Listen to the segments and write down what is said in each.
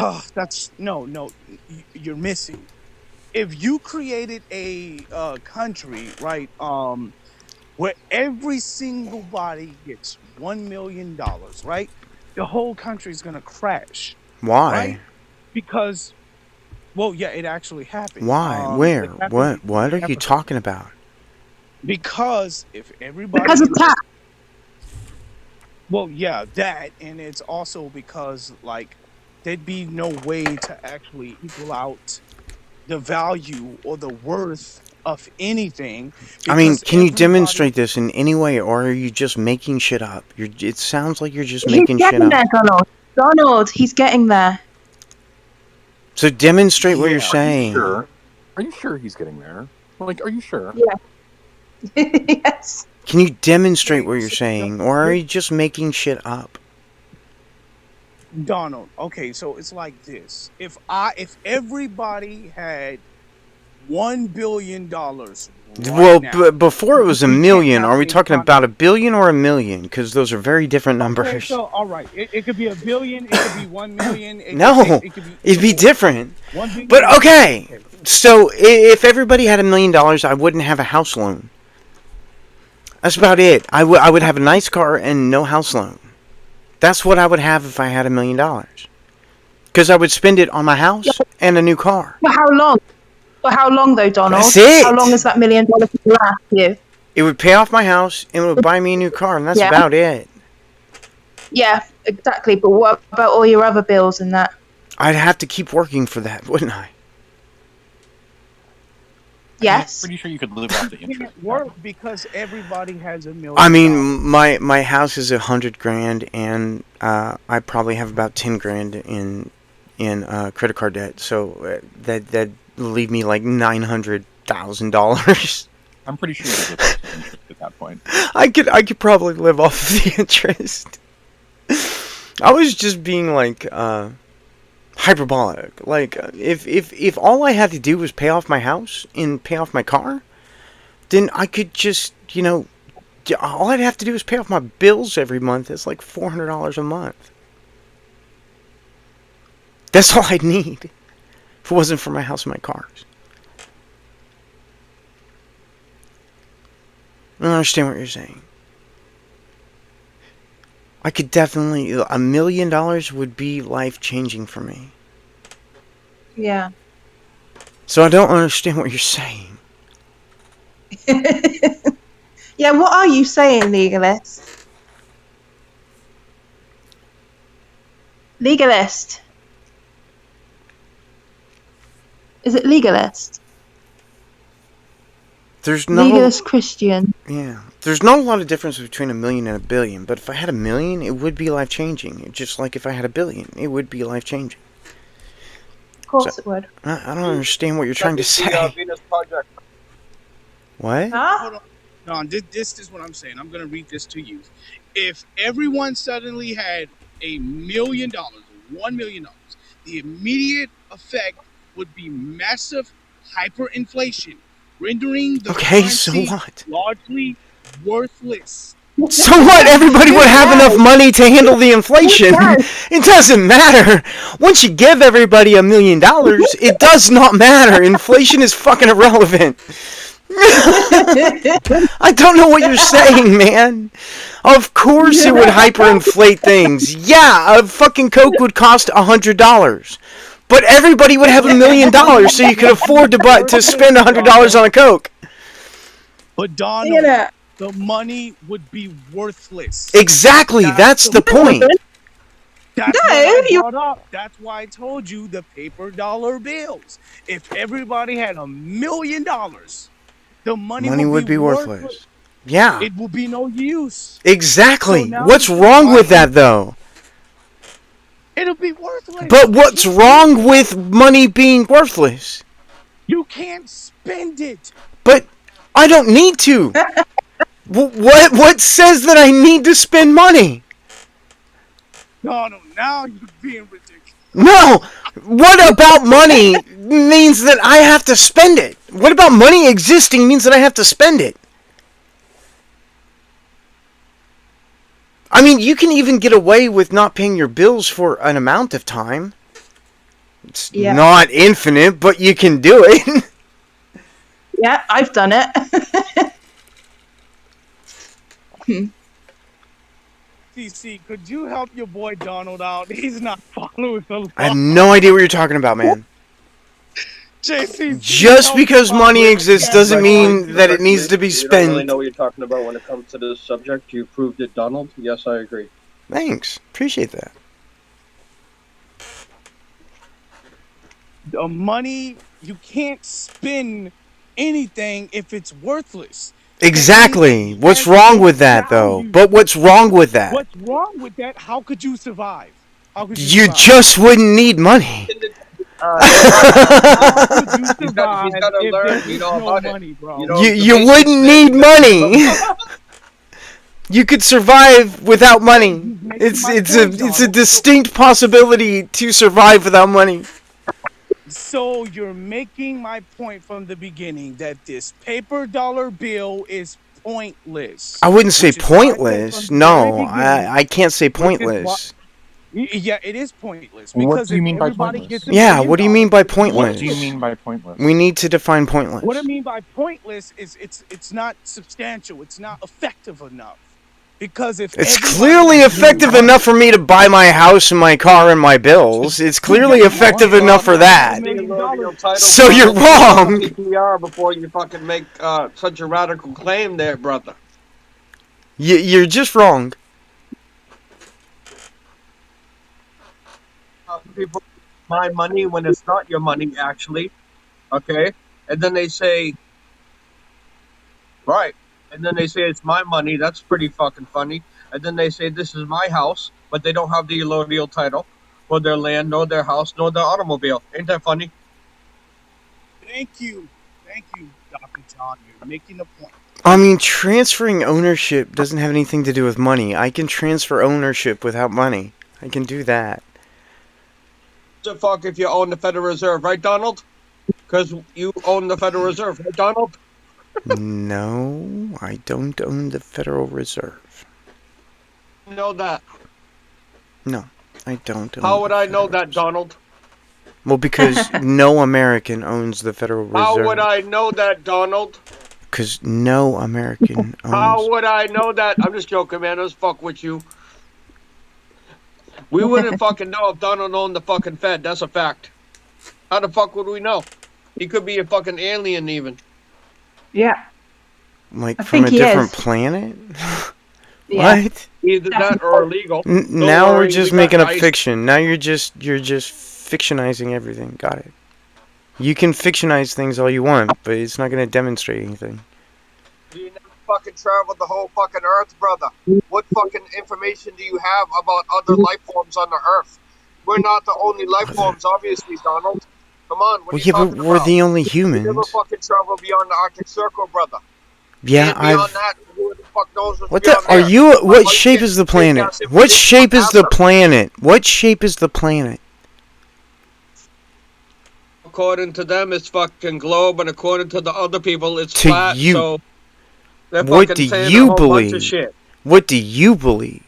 Oh, that's no. You're missing. If you created a country, right, where every single body gets $1 million, right, the whole country is gonna crash, right? Why? Because, well, yeah, it actually happened. Why? The Where? capital, What the are you capital, talking about? because if Because everybody of tax. well, yeah, that, and it's also because like there'd be no way to actually equal out the value or the worth of anything I mean, because can you everybody demonstrate this in any way, or are you just making shit up? It sounds like you're just He's making shit getting up. there, Donald. Donald, he's getting there. So demonstrate what you're yeah. Are you saying. sure? Are you sure he's getting there? Like, are you sure? Yeah. Yes. Can you demonstrate Okay, what you're so saying, or are you just making shit up? Donald, okay, so it's like this. If everybody had $1 billion right Well, now, before it was a we can't million, have are we a talking about a country. billion or a million? Because those are very different Okay, numbers. so all right. It could be a billion, it could be 1 million, No, it could be it'd either be or. different. But 1 billion, okay, okay. so if everybody had $1 million, I wouldn't have a house loan. That's about it. I would have a nice car and no house loan. That's what I would have if I had $1 million. Because I would spend it on my Yeah, house and a new car. for how long? For how long, though, Donald? That's How long it. is that $1 million to last you? It would pay off my house and it would buy me a new car, and that's Yeah. about it. Yeah, exactly. But what about all your other bills and that? I'd have to keep working for that, wouldn't I? I'm Yes. pretty sure you could live off the It interest. can't work because everybody has a I million mean, dollars. my house is 100 grand, and I probably have about 10 grand in credit card debt. So that leave me like $900,000. I'm pretty sure you could live off the interest at that point. I could probably live off of the interest. I was just being like hyperbolic. Like if all I had to do was pay off my house and pay off my car, then I could just all I'd have to do is pay off my bills every month. It's like $400 a month. That's all I'd need if it wasn't for my house and my cars. I don't understand what you're saying. I could definitely $1 million would be life changing for me. Yeah. So I don't understand what you're saying. Yeah, what are you saying, legalist? Legalist. Is it legalist? There's no Legalist Christian. there's not a lot of difference between a million and a billion. But if I had a million, it would be life changing. Just like if I had a billion, it would be life changing. Of So course it would. I don't understand what you're That trying to is the say. Venus Project. What? Huh? Hold on. No, this is what I'm saying. I'm gonna read this to you. If everyone suddenly had $1 million, $1 million, the immediate effect would be massive hyperinflation, rendering the Okay, so currency what? largely worthless. So what? Everybody would Who have enough cares? money to handle the Who inflation. cares? It doesn't matter. Once you give everybody $1 million, it does not matter. Inflation is fucking irrelevant. I don't know what you're saying, man. Of course it would hyperinflate things. Yeah, a fucking Coke would cost $100. But everybody would have $1 million, so you could afford to spend $100 on a Coke. But Donald, Yeah. the money would be worthless. Exactly, that's the point. That's No, what I you. brought up. That's why I told you the paper dollar bills. If everybody had $1 million, the money Money would be worthless. worthless. Yeah, It will be no use. exactly. So now What's you wrong buy with it, that, though? it'll be worthless. But what's wrong with money being worthless? You can't spend it. But I don't need to. What says that I need to spend money? No, now you're being ridiculous. No. What about money means that I have to spend it? What about money existing means that I have to spend it? I mean, you can even get away with not paying your bills for an amount of time. It's Yeah. not infinite, but you can do it. Yeah, I've done it. CC, could you help your boy Donald out? He's not following along. I have no idea what you're talking about, man. JCC, Just help because him out money with exists that. doesn't mean that it needs to be You don't really spent. know what you're talking about when it comes to this subject. You proved it, Donald. Yes, I agree. Thanks. Appreciate that. The money, you can't spend anything if it's worthless. Exactly. What's wrong with that, though? But what's wrong with that? What's wrong with that? How could you survive? How could You survive? just wouldn't need money. How could you He's survive gotta if learn, there's you know, no about it. money, bro? You know, You wouldn't need money. You could survive without money. It's a distinct possibility to survive without money. So you're making my point from the beginning that this paper dollar bill is pointless. I wouldn't say Which is why I said pointless. from the very No, beginning, I can't say which is why- pointless. Yeah, it is pointless What because do you if mean by everybody pointless? gets $1 Yeah, million, what do you mean by What pointless? do you mean by pointless? We need to define pointless. What I mean by pointless is it's not substantial. It's not effective enough. Because if It's everybody clearly was effective doing enough for me to buy my house and my car and my bills. It's clearly effective enough for that. So you're wrong. PPR before you fucking make such a radical claim there, brother. You're just wrong. People my money when it's not your money, actually. Okay? And then they say, right. And then they say it's my money. That's pretty fucking funny. And then they say this is my house, but they don't have the allodial title for their land, nor their house, nor their automobile. Ain't that funny? Thank you, Dr. John. You're making a point. I mean, transferring ownership doesn't have anything to do with money. I can transfer ownership without money. I can do that. The fuck if you own the Federal Reserve, right, Donald? Because you own the Federal Reserve, right, Donald? No, I don't own the Federal Reserve. You know that. No, I don't own How would the I know Federal that, Reserve. Donald? Well, because no American owns the Federal Reserve. How would I know that, Donald? Because no American How owns... would I know that? I'm just joking, man. Let's fuck with you. We wouldn't fucking know if Donald owned the fucking Fed. That's a fact. How the fuck would we know? He could be a fucking alien, even. Yeah. Like, I from think a he different is. planet? Yeah. What? Either that or illegal. Now worry, we're just we got making up ice. fiction. Now you're just fictionizing everything. Got it. You can fictionize things all you want, but it's not going to demonstrate anything. You never fucking traveled the whole fucking Earth, brother. What fucking information do you have about other life forms on the Earth? We're not the only life forms, obviously, Donald. Come on, what Well, are you yeah, but talking we're about? the only You never humans. fucking traveled beyond the Arctic Circle, brother. Yeah, And beyond I've... that, who the fuck knows what's What the... beyond Are there? you... What Why you shape can't is the take planet? that What information shape from is the NASA? planet? What shape is the planet? According to them, it's fucking globe, and according to the other people, it's To flat. you. So they're What fucking do saying you a whole bunch believe? of shit. What do you believe?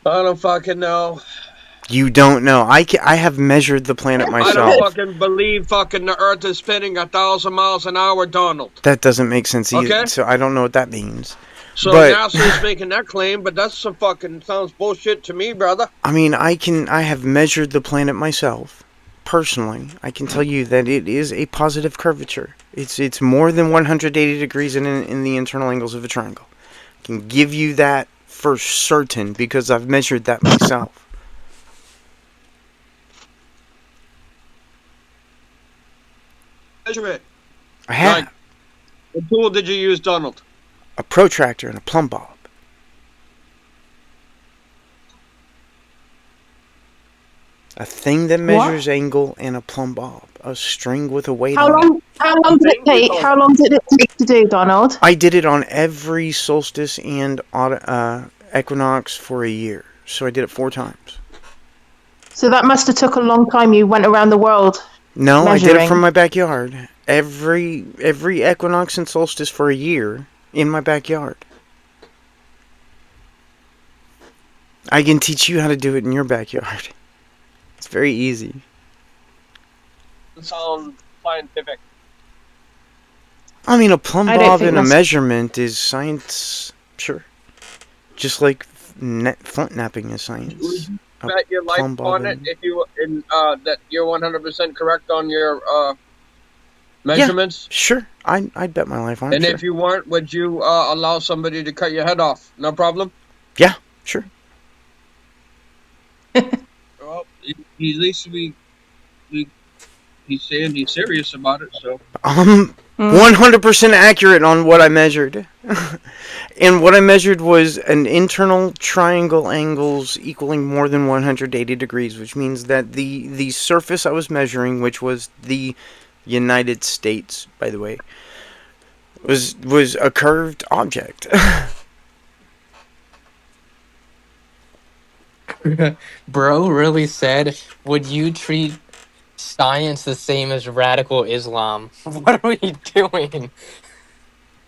I don't fucking know. You don't know. I have measured the planet I don't myself. fucking believe fucking the Earth is spinning 1,000 miles an hour, Donald. That doesn't make sense either. Okay. So I don't know what that means. So But- NASA's making that claim, but that's some fucking sounds bullshit to me, brother. I mean, I have measured the planet myself. Personally, I can tell you that it is a positive curvature. It's more than 180 degrees in the internal angles of a triangle. I can give you that for certain because I've measured that myself. Measure it. I have Like- What tool did you use, Donald? a protractor and a plumb bob. A thing that measures angle and a plumb bob. A string with a weight How on it. long? How long did it take? How long did it take to do, Donald? I did it on every solstice and equinox for a year. So I did it 4 times. So that must have took a long time. You went around the world. No, I did it Measuring. from my backyard. Every equinox and solstice for a year in my backyard. I can teach you how to do it in your backyard. It's very easy. Sound scientific. I mean, a plumb I don't bob think and a that's- measurement is science, sure. Just like flint napping is science. A Bet your life plumb bob on it and- if you that you're 100% correct on your measurements. Sure, I'd bet my life on it. And Sure. if you weren't, would you allow somebody to cut your head off? No problem. Sure. Well, at least he's saying he's serious about it. So 100% accurate on what I measured. And what I measured was an internal triangle angles equaling more than 180 degrees, which means that the surface I was measuring, which was the United States, by the way, was a curved object. Bro really said, would you treat science the same as radical Islam? What are we doing?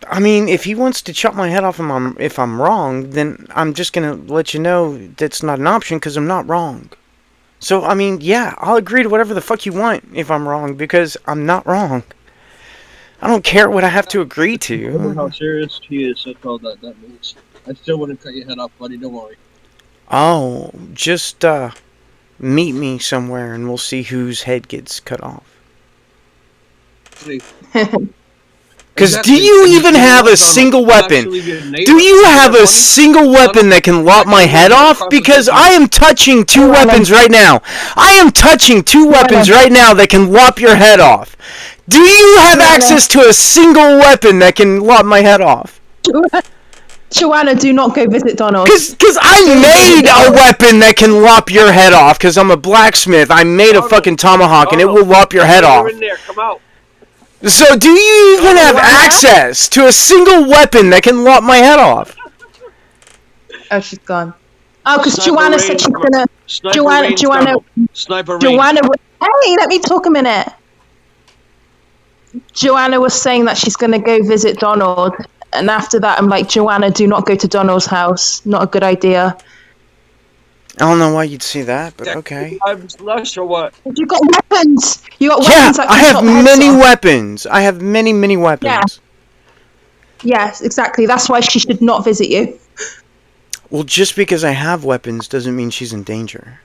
I mean, if he wants to chop my head off if I'm wrong, then I'm just going to let you know that's not an option because I'm not wrong. So, I mean, yeah, I'll agree to whatever the fuck you want if I'm wrong because I'm not wrong. I don't care what I have to agree how to. serious he is. That's all that means. I still wouldn't cut your head off, buddy. Don't worry. Oh, just meet me somewhere and we'll see whose head gets cut off. Because do you even have a single weapon? Do you have a single weapon that can lop my head off? Because I am touching two weapons right now. I am touching two weapons right now that can lop your head off. Do you have access to a single weapon that can lop my head off? Joanna, do not go visit Donald. Because I made a weapon that can lop your head off. Because I'm a blacksmith. I made a fucking tomahawk and it will lop your head off. You're in there. Come out. So do you even have access to a single weapon that can lop my head off? Oh, she's gone. Oh, because Sniper Joanna range, said she's gonna. Sniper Joanna, range, Joanna, Donald. Sniper range. Joanna. Hey, let me talk a minute. Joanna was saying that she's gonna go visit Donald, and after that, I'm like, Joanna, do not go to Donald's house. Not a good idea. I don't know why you'd see that, but okay. I'm slush or what? You got weapons. You got Yeah, weapons. that I can have chop heads many off. weapons. I have many weapons. Yeah. Yes, exactly. That's why she should not visit you. Well, just because I have weapons doesn't mean she's in danger.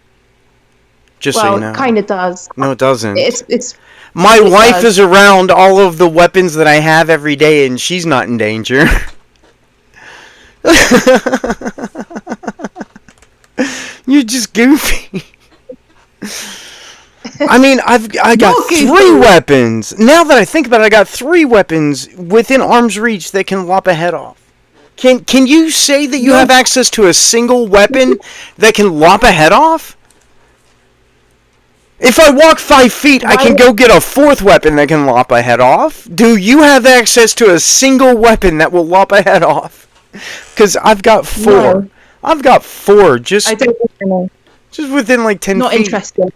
Just so Well, you know. it kind of does. No, it doesn't. It's. My it wife does. is around all of the weapons that I have every day, and she's not in danger. You're just goofy. I mean, I got You're 3 goofy. weapons. Now that I think about it, I got 3 weapons within arm's reach that can lop a head off. Can you say that you have access to a single weapon that can lop a head off? If I walk 5 feet, I can go get a 4th weapon that can lop a head off. Do you have access to a single weapon that will lop a head off? Because I've got 4. No. I've got 4 just I don't know. just within like 10 Not feet. interested.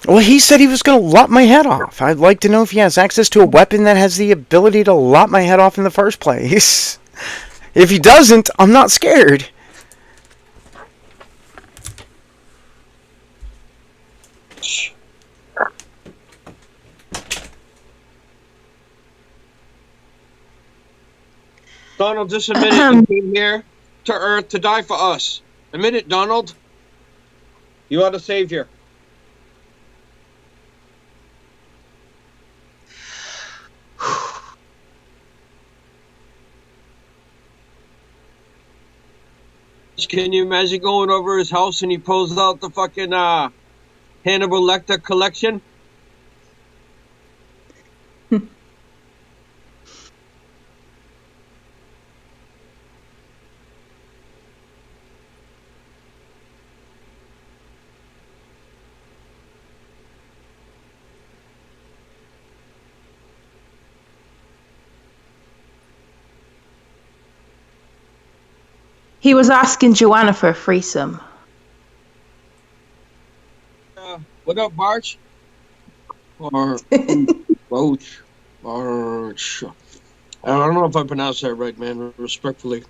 Well, he said he was going to lop my head off. I'd like to know if he has access to a weapon that has the ability to lop my head off in the first place. If he doesn't, I'm not scared. Donald, just admit it. You came here to Earth to die for us. Admit it, Donald. You are the savior. Can you imagine going over his house and he pulls out the fucking Hannibal Lecter collection? He was asking Joanna for a threesome. What up, Barch? Or Roach? Barch. I don't know if I pronounced that right, man, respectfully.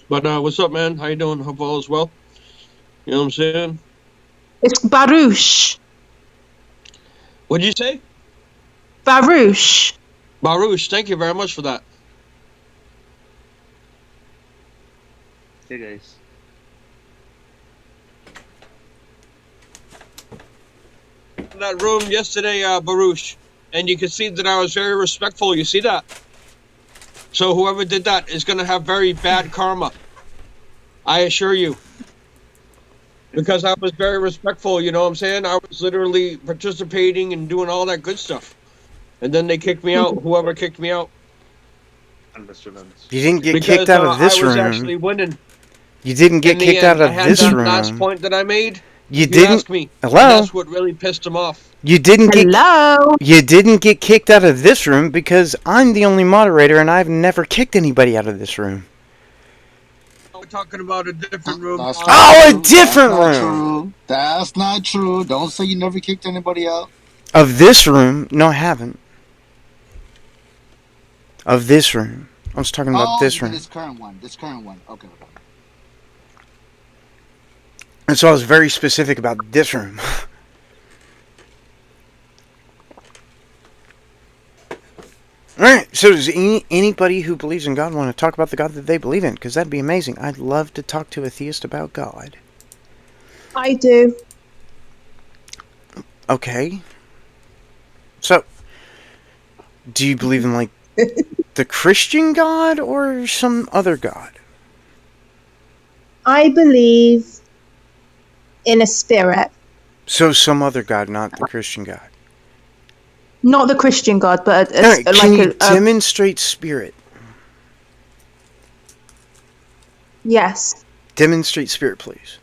But what's up, man? How you doing? Hope all is well. You know what I'm saying? It's Baruch. What'd you say? Baruch. Baruch, thank you very much for that. Hey guys. In that room yesterday, Baruch, and you can see that I was very respectful. You see that? So whoever did that is going to have very bad karma. I assure you. Because I was very respectful, you know what I'm saying? I was literally participating and doing all that good stuff. And then they kicked me out, whoever kicked me out. Understood. You didn't get Because kicked out of this I was room. actually winning. You didn't get In the kicked end, out of I had this that room. last point that I made. You You didn't. asked me. Hello? And that's what really pissed him off. You didn't get. Hello. You didn't get kicked out of this room because I'm the only moderator and I've never kicked anybody out of this room. We're talking about a different room. That's Oh, not a true. different That's not room. true. That's not true. Don't say you never kicked anybody out. Of this room? No, I haven't. Of this room. I was talking about this room. This current one. This current one. Okay. And so I was very specific about this room. Alright, so does anybody who believes in God want to talk about the God that they believe in? Because that'd be amazing. I'd love to talk to a theist about God. I do. Okay. So, do you believe in, like, the Christian God or some other God? I believe in a spirit. So some other God, not the Christian God. Not the Christian God, but Alright, can you demonstrate spirit? yes. Demonstrate spirit, please.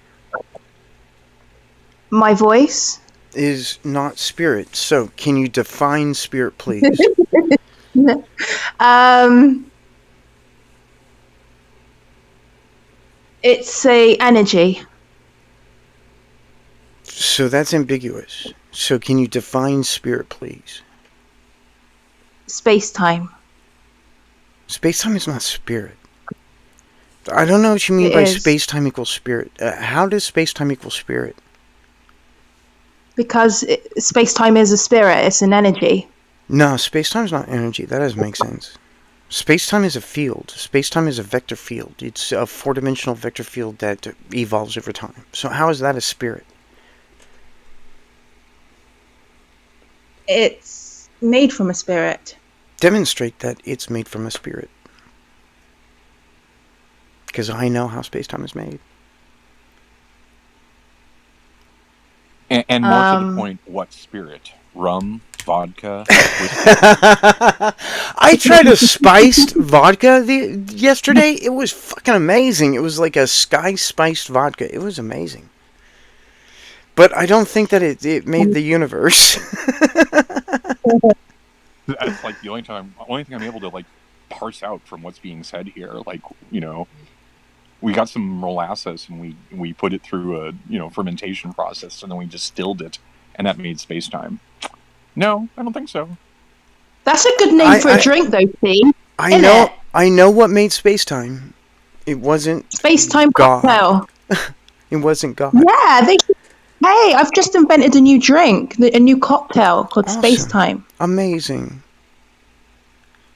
My voice. Is not spirit. So, can you define spirit, please? It's a energy. So that's ambiguous. So can you define spirit, please? Space-time. Space-time is not spirit. I don't know what you mean It by is. space-time equals spirit. How does space-time equal spirit? Because space-time is a spirit. It's an energy. No, space-time is not energy. That doesn't make sense. Space-time is a field. Space-time is a vector field. It's a four-dimensional vector field that evolves over time. So how is that a spirit? It's made from a spirit. Demonstrate that it's made from a spirit. Because I know how space-time is made. And more to the point, what spirit? Rum, vodka, I tried a spiced vodka yesterday. It was fucking amazing. It was like a sky spiced vodka. It was amazing. But I don't think that it made the universe. That's like the only thing I'm able to like parse out from what's being said here. Like, you know, we got some molasses and we put it through a fermentation process and then we distilled it and that made space-time. No, I don't think so. That's a good name for a drink, though, Steve. I know what made space-time. It wasn't Space-time God. cocktail. It wasn't God. Yeah, hey, I've just invented a new drink, a new cocktail called Awesome. Space-time. Amazing.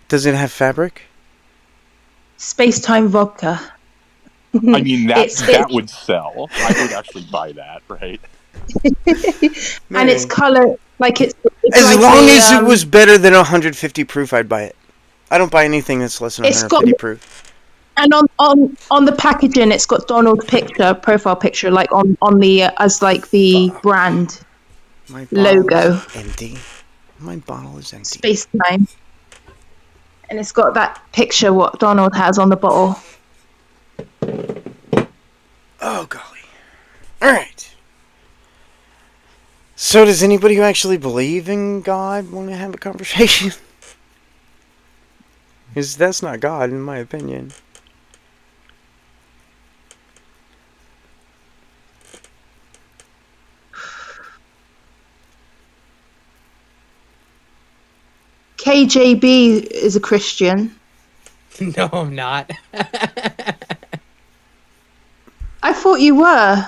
Does it have fabric? Space-time vodka. I mean, that would sell. I would actually buy that, right? And it's color like it's As like long as it was better than 150 proof, I'd buy it. I don't buy anything that's less than 150 proof. And on the packaging, it's got Donald's picture, profile picture, like on the as like the brand My bottle logo. is empty. My bottle is empty. Space-time. And it's got that picture what Donald has on the bottle. Oh golly! All right. So does anybody who actually believe in God want to have a conversation? Because that's not God, in my opinion. KJB is a Christian. No, I'm not. I thought you were.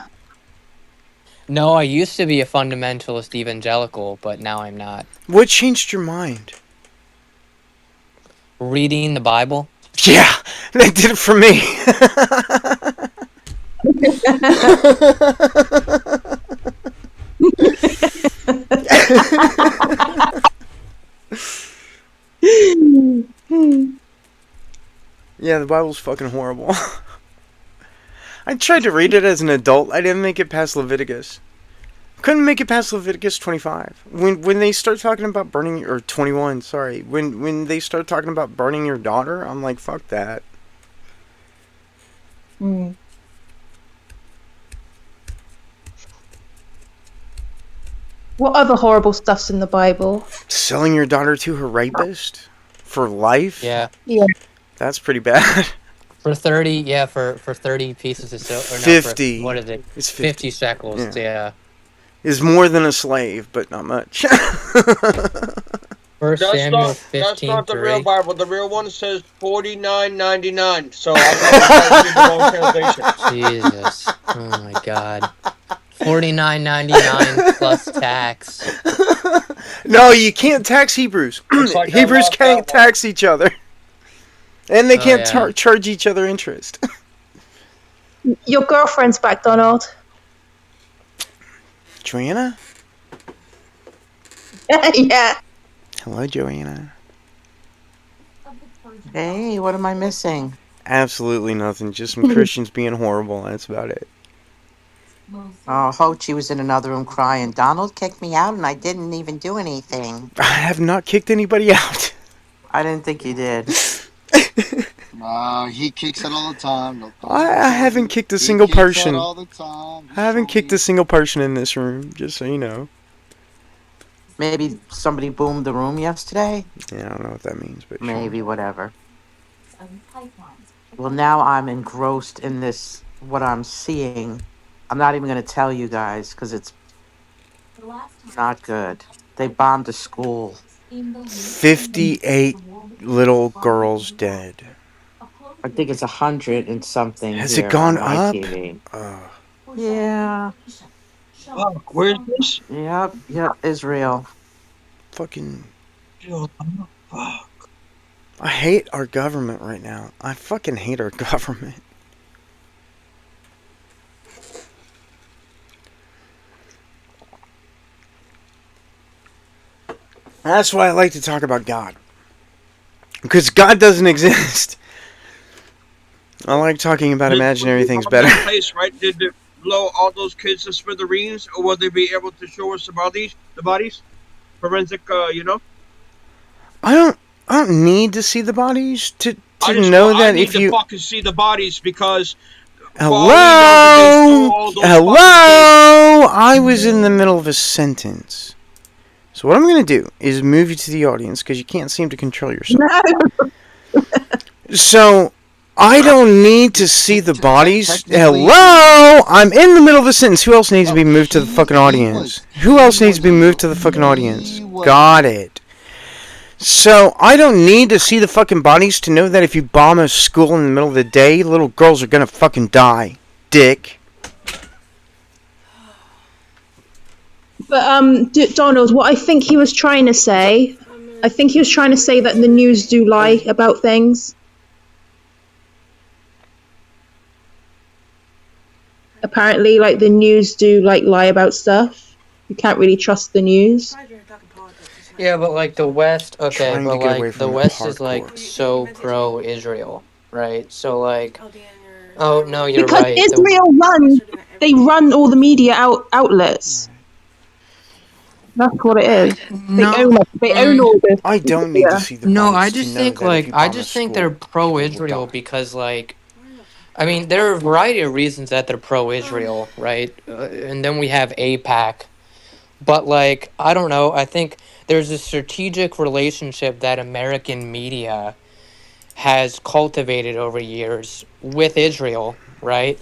No, I used to be a fundamentalist evangelical, but now I'm not. What changed your mind? Reading the Bible. Yeah, that did it for me. Yeah, the Bible's fucking horrible. I tried to read it as an adult. I didn't make it past Leviticus. Couldn't make it past Leviticus 25. When they start talking about burning, or 21, sorry. When they start talking about burning your daughter, I'm like, fuck that. Hmm. What other horrible stuff's in the Bible? Selling your daughter to her rapist for life? Yeah. Yeah. That's pretty bad. For 30, yeah, for 30 pieces of silver. 50. What is it? It's 50 shekels, yeah. Is more than a slave, but not much. First Samuel 15, That's not the 3. real Bible. The real one says $49.99. So I got the wrong translation. Jesus. Oh my God. $49.99 plus tax. No, you can't tax Hebrews. Looks like I Hebrews lost can't that one. tax each other. And they Oh, can't yeah. charge each other interest. Your girlfriend's back, Donald. Joanna? Yeah. Hello, Joanna. Hey, what am I missing? Absolutely nothing. Just some Christians being horrible. That's about it. Oh, Hochi was in another room crying. Donald kicked me out and I didn't even do anything. I have not kicked anybody out. I didn't think you did. He kicks it all the time. No I haven't kicked a He single kicks it person. all the time. I haven't kicked a single person in this room, just so you know. Maybe somebody boomed the room yesterday? Yeah, I don't know what that means, but sure. Maybe, whatever. Well, now I'm engrossed in this, what I'm seeing. I'm not even going to tell you guys because it's not good. They bombed a school. 58 little girls dead. I think it's 100 and something. Has here it gone on my up? TV. Yeah. Fuck, where's this? Yep, Israel. Fucking... Fuck. I hate our government right now. I fucking hate our government. That's why I like to talk about God. Because God doesn't exist. I like talking about imaginary things better. Place, right? Did they blow all those kids to smithereens, or will they be able to show us the bodies? Forensic, I don't need to see the bodies to I know I that need if to you... fucking see the bodies because. Hello? all those Hello? fucking I was in the middle of a sentence. So what I'm going to do is move you to the audience because you can't seem to control yourself. No. So, I don't need to see the bodies. Hello? I'm in the middle of a sentence. Who else needs to be moved to the fucking audience? Who else needs to be moved to the fucking audience? Got it. So, I don't need to see the fucking bodies to know that if you bomb a school in the middle of the day, little girls are gonna fucking die. Dick. But Donald, what I think he was trying to say, I think he was trying to say that the news do lie about things. Apparently, like the news do lie about stuff. You can't really trust the news. Yeah, but like the West, okay, Trying to but get away like the from West is hardcore. like so pro-Israel, right? So like, oh no, you're Because right. Israel they run all the media outlets. That's what it is. They own all this. I don't need to see the No, bodies I to just know think that if like you I bomb a just think school, they're people pro-Israel die. because like, I mean, there are a variety of reasons that they're pro-Israel, right? And then we have AIPAC, but like I don't know. I think there's a strategic relationship that American media has cultivated over years with Israel, right?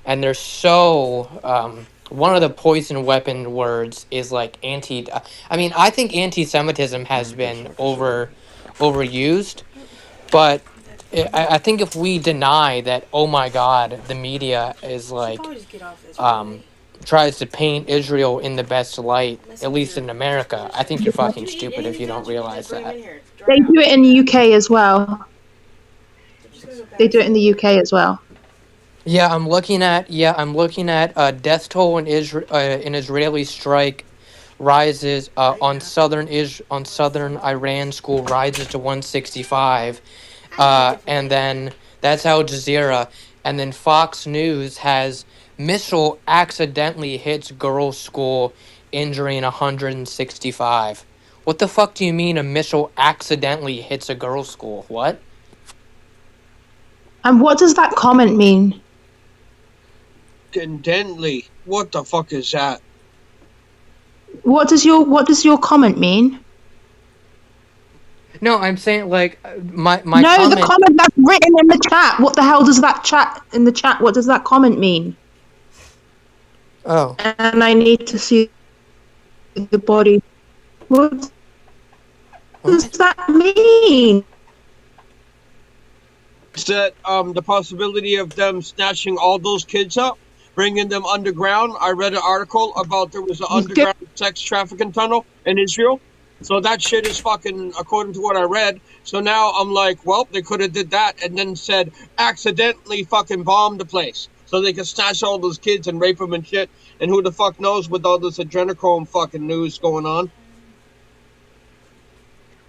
And they're so one of the poison weapon words is like anti. I mean, I think anti-Semitism has been overused, but I think if we deny that, oh my God, the media is like tries to paint Israel in the best light, at least in America. I think you're fucking stupid if you don't realize that. They do it in the UK as well. They do it in the UK as well. Yeah, I'm looking at death toll in an Israeli strike rises on southern Iran school rises to 165, and then that's Al Jazeera, and then Fox News has missile accidentally hits girls' school, injuring 165. What the fuck do you mean a missile accidentally hits a girls' school? What? And what does that comment mean? Accidentally. What the fuck is that? What does your comment mean? No, I'm saying like my No, comment. the comment that's written in the chat. What the hell does that chat in the chat? What does that comment mean? Oh, And I need to see the body. What does that mean? Is that the possibility of them snatching all those kids up, bringing them underground? I read an article about there was an underground sex trafficking tunnel in Israel. So that shit is fucking, according to what I read. So now I'm like, well, they could have did that and then said accidentally fucking bombed the place. So they could snatch all those kids and rape them and shit. And who the fuck knows with all this adrenochrome fucking news going on.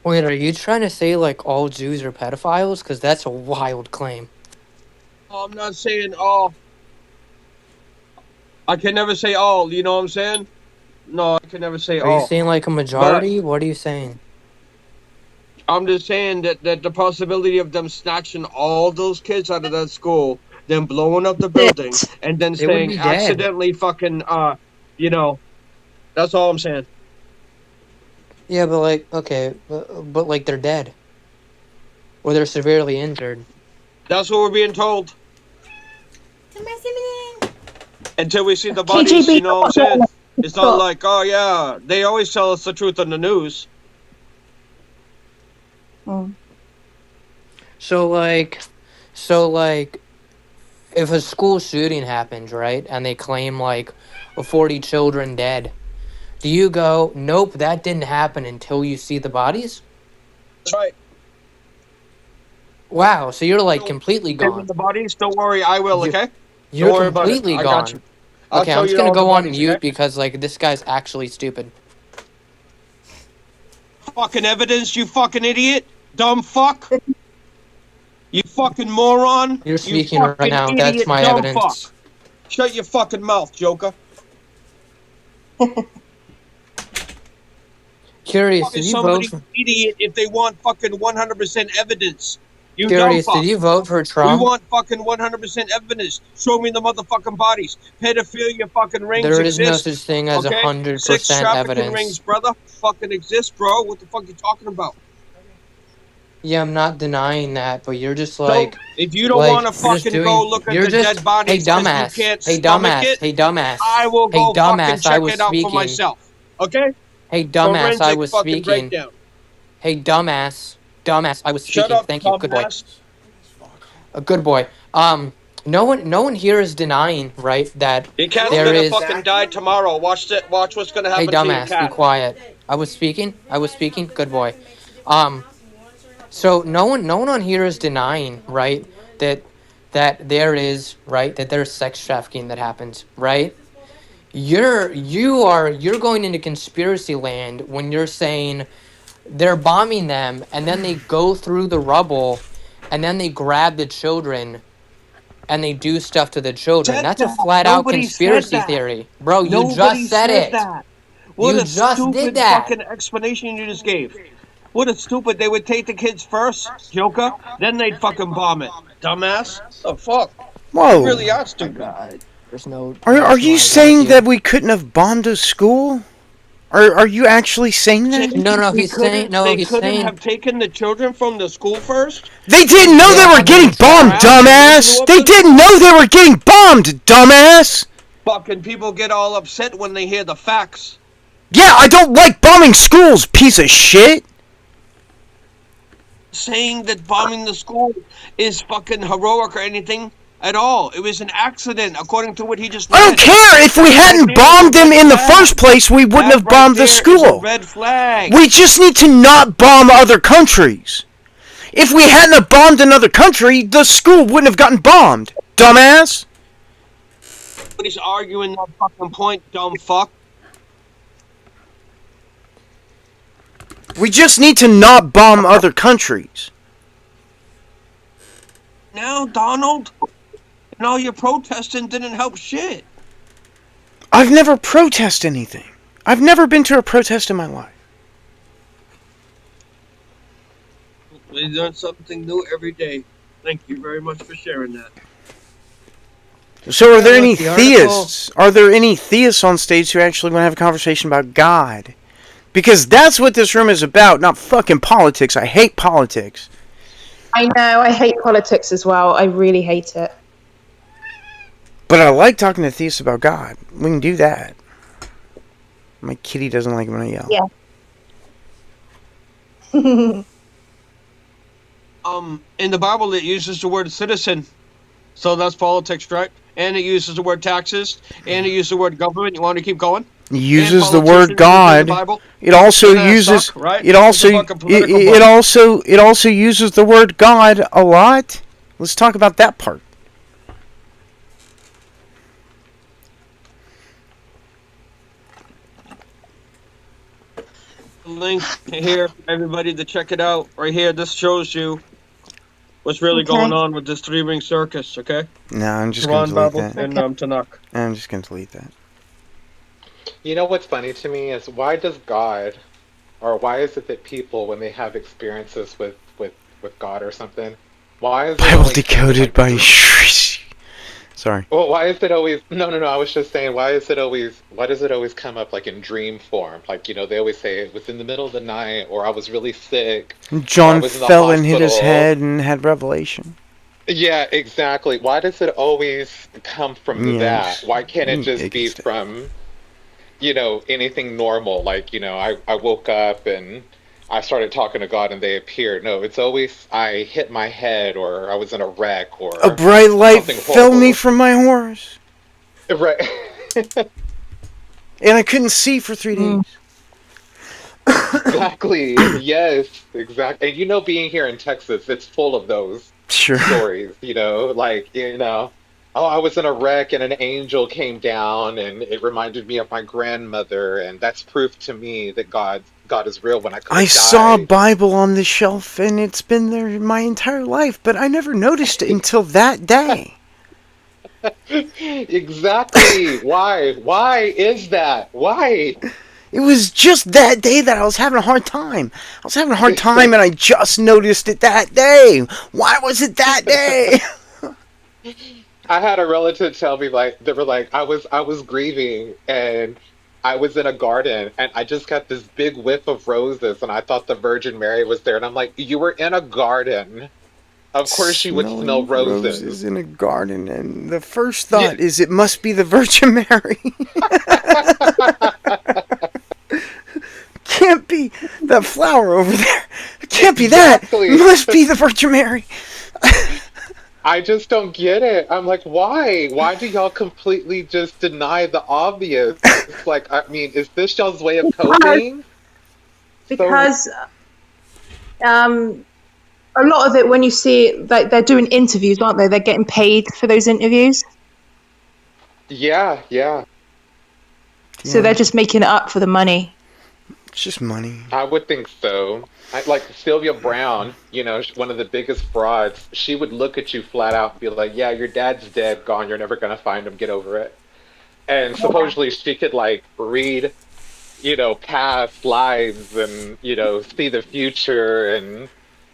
wait, are you trying to say like all Jews are pedophiles? Because that's a wild claim. I'm not saying all. I can never say all, you know what I'm saying? No, I can never say Are all. you saying like a majority? What are you saying? I'm just saying that the possibility of them snatching all those kids out of that school, then blowing up the building, and then They would saying be dead. accidentally fucking, you know, that's all I'm saying. Yeah, but like, okay, but like they're dead. Or they're severely injured. That's what we're being told. Until we see the bodies, KGB, you know what I'm saying? It's not like, oh yeah, they always tell us the truth on the news. So like, if a school shooting happens, right, and they claim like 40 children dead, do you go, nope, that didn't happen until you see the bodies? That's right. Wow, so you're like completely gone. The bodies, don't worry, I will, okay? You're Don't worry about it. completely I gone. got you. I'll Okay, tell I'm just you gonna all the go on bodies, mute okay? because like this guy's actually stupid. Fucking evidence, you fucking idiot. Dumb fuck. You fucking moron. You're You speaking right fucking now. idiot, That's my dumb evidence. fuck. Shut your fucking mouth, Joker. Curious, Fucking did you vote somebody's for? idiot if they want fucking 100% evidence. You Curious, dumb fuck. did you vote for We Trump? want fucking 100% evidence. Show me the motherfucking bodies. Pedophilia fucking rings There is no exist. such thing as Okay? 100% Sex trafficking evidence. rings, brother, fucking exist, bro. What the fuck you talking about? Yeah, I'm not denying that, but you're just So, like, if you don't like want to you're just fucking doing. go look at You're the just. dead Hey, bodies because you dumbass. can't Hey, stomach dumbass. it, Hey, dumbass. I will Hey, go fucking dumbass. I check was it out for speaking. myself. Okay? Hey, dumbass. I Forensic was fucking speaking. breakdown. Hey, dumbass. Dumbass. I was Shut speaking. up, Thank you. Good boy. dumbass. A good boy. No one here is denying, right, that Your cat's there gonna is. fucking die tomorrow. Watch what's gonna Hey, happen to your dumbass. Be cat. quiet. I was speaking. Good boy. So no one on here is denying, right, that there is, right, that there's sex trafficking that happens, right? You're going into conspiracy land when you're saying they're bombing them and then they go through the rubble and then they grab the children and they do stuff to the children. Said That's a that. flat out Nobody said conspiracy that. theory. Bro, you Nobody just said it. that. What You a just stupid did that. fucking explanation you just gave. What a stupid. They would take the kids first, Joker, then they'd fucking bomb it. Dumbass. The fuck? Whoa. You really are stupid. There's no. Are you saying that we couldn't have bombed a school? Are you actually saying that? No, They he's saying couldn't have taken the children from the school first? They didn't know they were getting bombed, dumbass! They didn't know they were getting bombed, dumbass! Fucking people get all upset when they hear the facts. Yeah, I don't like bombing schools, piece of shit! Saying that bombing the school is fucking heroic or anything. at all. It was an accident, according to what he just I don't read. care. If we hadn't bombed them in the first place, we wouldn't have bombed the Is a school. red flag. We just need to not bomb other countries. If we hadn't have bombed another country, the school wouldn't have gotten bombed. Dumbass. Nobody's arguing that fucking point, dumb fuck. We just need to not bomb other countries. Now, Donald, and all your protesting didn't help shit. I've never protested anything. I've never been to a protest in my life. We learn something new every day. Thank you very much for sharing that. So are there any the article- theists? Are there any theists on stage who actually want to have a conversation about God? Because that's what this room is about, not fucking politics. I hate politics. I know, I hate politics as well. I really hate it. But I like talking to theists about God. We can do that. My kitty doesn't like when I yell. Yeah. In the Bible, it uses the word citizen. So that's politics, right? And it uses the word taxes. And it uses the word government. You want to keep going? It uses the And word politicians in the God. Bible. It also Isn't that uses suck, right? it also It's a fucking political it also uses the word God a lot. Let's talk about that part. Link here for everybody to check it out. Right here, this shows you what's really Okay. going on with this three-ring circus, okay? No, I'm just going Quran, to delete Bible, that. and Tanakh. I'm just going to delete that. You know what's funny to me is why does God, or why is it that people, when they have experiences with God or something, why is it Bible always decoded like, by Sorry. well, why is it always no, I was just saying why does it always come up like in dream form? Like, you know, they always say it was in the middle of the night, or I was really sick. John was in the fell and hit his hospital. head and had revelation. Yeah, exactly. Why does it always come from Yes. that? Why can't it just be Biggest- from, you know, anything normal? Like, you know, I woke up and I started talking to God and they appeared. No, it's always I hit my head or I was in a wreck or A bright light something fell me horrible. from my horse, Right. and I couldn't see for 3 days. Exactly. Yes, exactly. And you know, being here in Texas, it's full of those Sure. stories, you know, like, you know, oh, I was in a wreck and an angel came down and it reminded me of my grandmother, and that's proof to me that God is real when I could I have saw a died. Bible on the shelf, and it's been there my entire life, but I never noticed it until that day. Exactly. Why? Why is that? Why? It was just that day that I was having a hard time. I was having a hard time, and I just noticed it that day. Why was it that day? I had a relative tell me like they were like I was grieving and I was in a garden and I just got this big whiff of roses and I thought the Virgin Mary was there and I'm like, you were in a garden. Of course you would Smelling smell roses. in a garden, and the first thought is it must be the Virgin Mary. Can't be that flower over there. It can't be Exactly. that. It must be the Virgin Mary. I just don't get it. I'm like, why? Why do y'all completely just deny the obvious? It's like, I mean, is this y'all's way of coping? Because a lot of it, when you see, like, they're doing interviews, aren't they? They're getting paid for those interviews. Yeah, yeah. So they're just making it up for the money. It's just money. I would think so. Like Sylvia Brown, you know, one of the biggest frauds, she would look at you flat out and be like, yeah, your dad's dead, gone, you're never going to find him, get over it. And supposedly she could, like, read, you know, past lives and, you know, see the future and,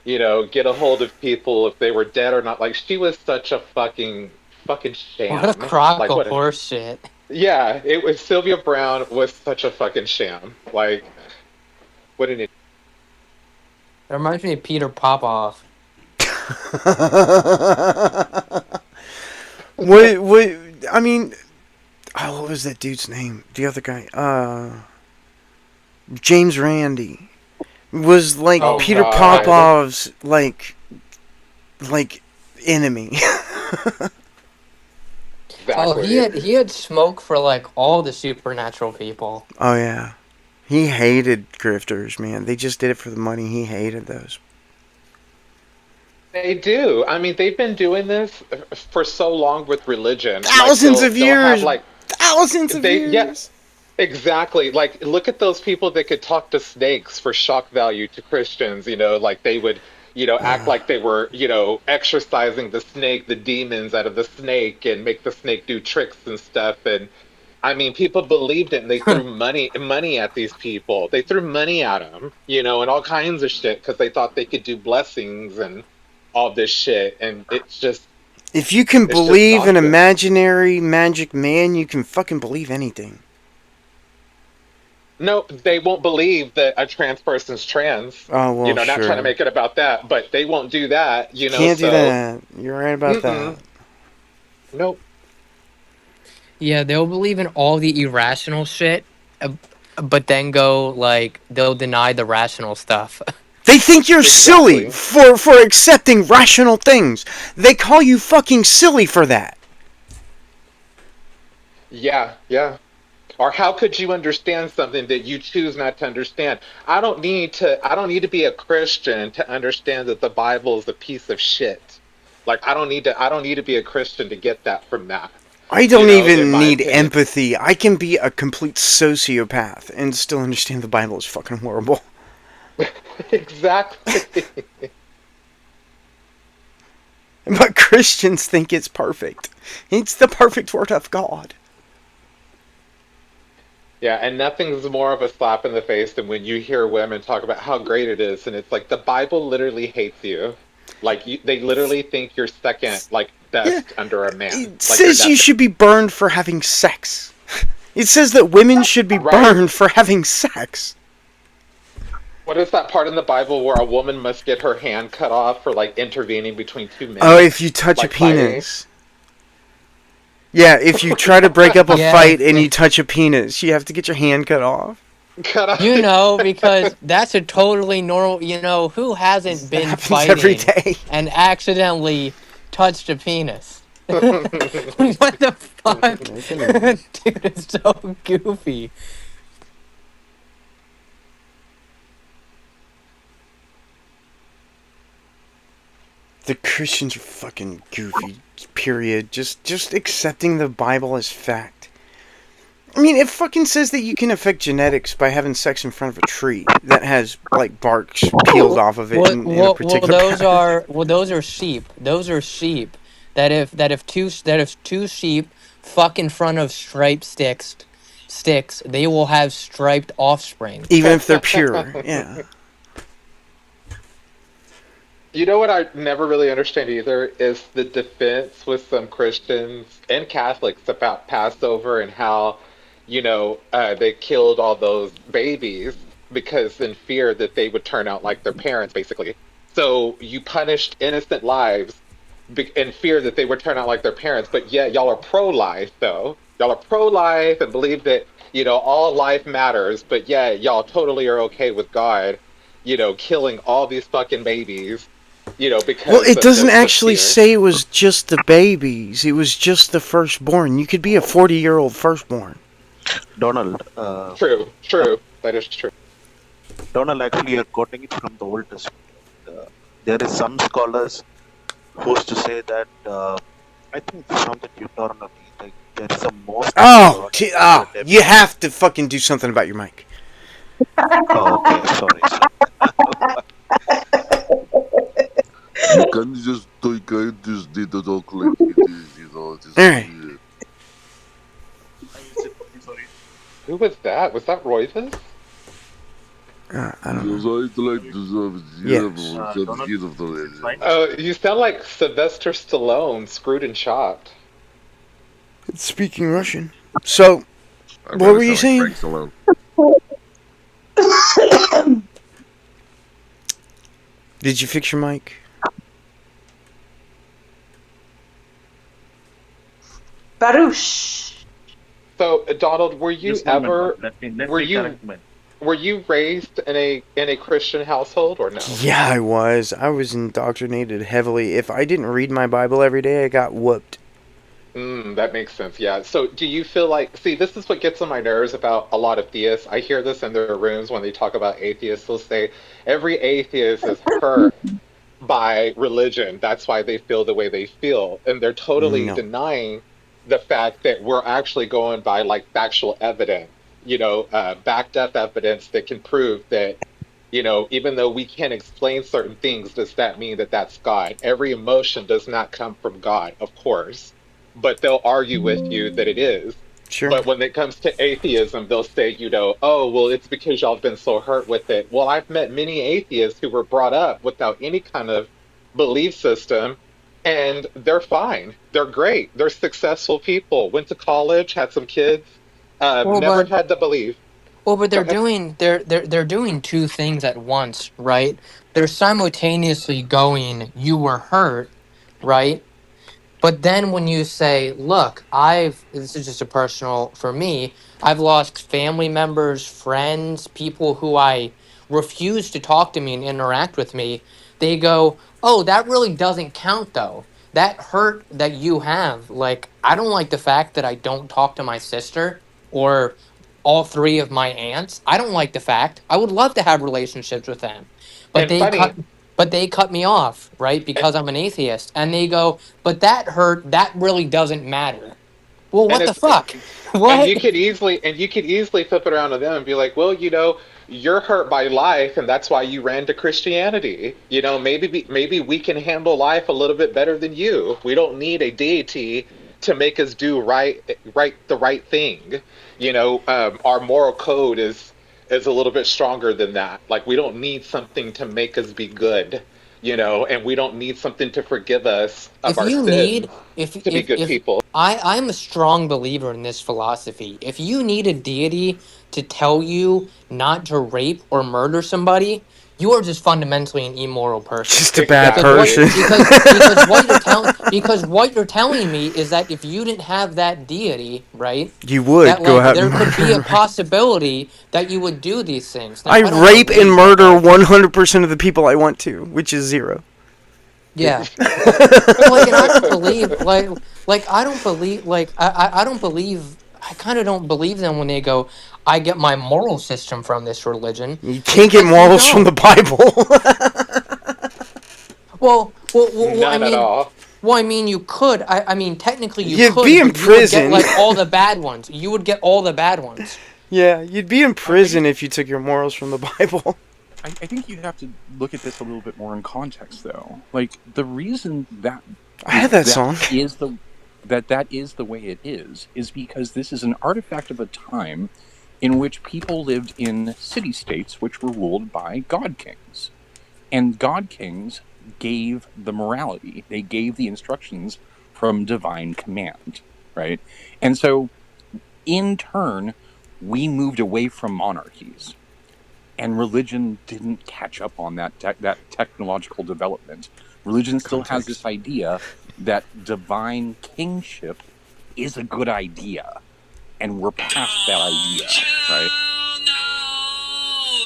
you know, get a hold of people if they were dead or not. Like, she was such a fucking sham. What a crock Like, of what a- horse shit. Yeah, it was Sylvia Brown was such a fucking sham. Like, what an idiot. It reminds me of Peter Popoff. what? I mean, what was that dude's name? The other guy, James Randi, was like Oh, Peter God. Popoff's like enemy. Oh, he Exactly. had smoke for like all the supernatural people. Oh yeah. He hated grifters, man. They just did it for the money. He hated those. They do. I mean, they've been doing this for so long with religion. Like Thousands of they'll have years. like Thousands of they yeah, years. exactly. Like look at those people that could talk to snakes for shock value to Christians, like they would, act like they were, exorcising the snake, the demons out of the snake and make the snake do tricks and stuff. And I mean, people believed it and they threw money at these people. They threw money at them, and all kinds of shit because they thought they could do blessings and all this shit. And If you can it's just believe an nonsense. imaginary magic man, you can fucking believe anything. No, they won't believe that a trans person's trans. Oh well, Not sure. trying to make it about that, but they won't do that, Can't do so that. You're right about mm-mm. that. Nope. Yeah, they'll believe in all the irrational shit, but then they'll deny the rational stuff. They think you're silly Exactly. for accepting rational things. They call you fucking silly for that. Yeah, yeah. Or how could you understand something that you choose not to understand? I don't need to be a Christian to understand that the Bible is a piece of shit. Like I don't need to be a Christian to get that from that. I don't In even my need opinion. empathy. I can be a complete sociopath and still understand the Bible is fucking horrible. Exactly. But Christians think it's perfect. It's the perfect word of God. Yeah, and nothing's more of a slap in the face than when you hear women talk about how great it is, and it's like the Bible literally hates you. Like they literally think you're second, like Yeah. best under a man. It Like you're says you nothing. should be burned for having sex. It says that women should be Right. burned for having sex. What is that part in the Bible where a woman must get her hand cut off for like intervening between two men? Oh, if you touch a Like fighting? penis. Yeah, if you try to break up a Yeah. fight and you touch a penis, you have to get your hand cut off. Cut off. Because that's a totally normal. Who hasn't That been happens every fighting day. and accidentally touched a penis? What the fuck? Dude, it's so goofy. The Christians are fucking goofy. Period. Just accepting the Bible as fact. I mean, it fucking says that you can affect genetics by having sex in front of a tree that has like bark peeled off of it in a particular pattern. Those are sheep. Those are sheep. That if two sheep fuck in front of striped sticks, they will have striped offspring. Even if they're pure. Yeah. You know what I never really understand either is the defense with some Christians and Catholics about Passover and how, they killed all those babies because in fear that they would turn out like their parents, basically. So you punished innocent lives in fear that they would turn out like their parents, but yet y'all are pro-life, though. Y'all are pro-life and believe that, all life matters, but yeah, y'all totally are okay with God, killing all these fucking babies. Because Well, it of doesn't the actually fear. say it was just the babies. It was just the firstborn. You could be a 40-year-old firstborn. Donald, True. That is true. Donald, actually, you're quoting it from the Old Testament. There is some scholars who used to say that, I think it's from the Deuteronomy, like there is a most. You have to fucking do something about your mic. Oh, okay, sorry. You can just do the talk like it is, just Alright. Who was that? Was that Royvis? I don't know. Because I like to Yes. Oh, you sound like Sylvester Stallone, screwed and chopped. It's speaking Russian. So, what were you saying? Did you fix your mic? Baruch. So, Donald, were you Just a moment, ever let me were you correct me. were you raised in a Christian household or no? Yeah, I was. I was indoctrinated heavily. If I didn't read my Bible every day, I got whooped. That makes sense. Yeah. So do you feel like, see, this is what gets on my nerves about a lot of theists. I hear this in their rooms when they talk about atheists. They'll say every atheist is hurt by religion. That's why they feel the way they feel. And they're totally No. denying the fact that we're actually going by like factual evidence, backed up evidence that can prove that, even though we can't explain certain things, does that mean that that's God? Every emotion does not come from God, of course, but they'll argue with you that it is. Sure. But when it comes to atheism, they'll say, oh, well, it's because y'all have been so hurt with it. Well, I've met many atheists who were brought up without any kind of belief system, and they're fine. They're great. They're successful people. Went to college, had some kids, Well, never but had the belief. well, but Go they're ahead. doing they're doing two things at once, right? They're simultaneously going, "You were hurt," right? But then when you say, look, this is just a personal for me, I've lost family members, friends, people who I refuse to talk to me and interact with me. They go, oh, that really doesn't count though. That hurt that you have, like, I don't like the fact that I don't talk to my sister or all three of my aunts. I don't like the fact. I would love to have relationships with them. But And they cut funny, but they cut me off, right? Because I'm an atheist. And they go, but that hurt, that really doesn't matter. Well, and what the it's fuck? and What? you could easily flip it around to them and be like, well, you're hurt by life, and that's why you ran to Christianity. Maybe we can handle life a little bit better than you. We don't need a deity to make us do the right thing. Our moral code is a little bit stronger than that. Like, we don't need something to make us be good. And we don't need something to forgive us of If our you sins need if to be good if people. I'm a strong believer in this philosophy. If you need a deity to tell you not to rape or murder somebody, you are just fundamentally an immoral person. Just a bad Because what Exactly. person. because what you're telling me is that if you didn't have that deity, right, You would that go like out and there could be a murder. possibility that you would do these things. Now I I don't rape and believe that murder like 100% of the people I want to, which is 0. yeah. But like, and I don't believe like I don't believe like I don't believe I kind of don't believe them when they go, I get my moral system from this religion You can't get because you morals from the don't. Bible. I None at mean, all. you could. I mean, technically you You'd be could, in but you would get prison. like all the bad ones. You would get all the bad ones. Yeah, you'd be in I prison think if you took your morals from the Bible. I think you have to look at this a little bit more in context, though. Like, the reason that I had that that song. is that is the way it is because this is an artifact of a time in which people lived in city-states which were ruled by god kings. And god kings gave the morality. They gave the instructions from divine command, right? And so, in turn, we moved away from monarchies. And religion didn't catch up on that technological development. Religion still has this idea that divine kingship is a good idea, and we're past that idea, right?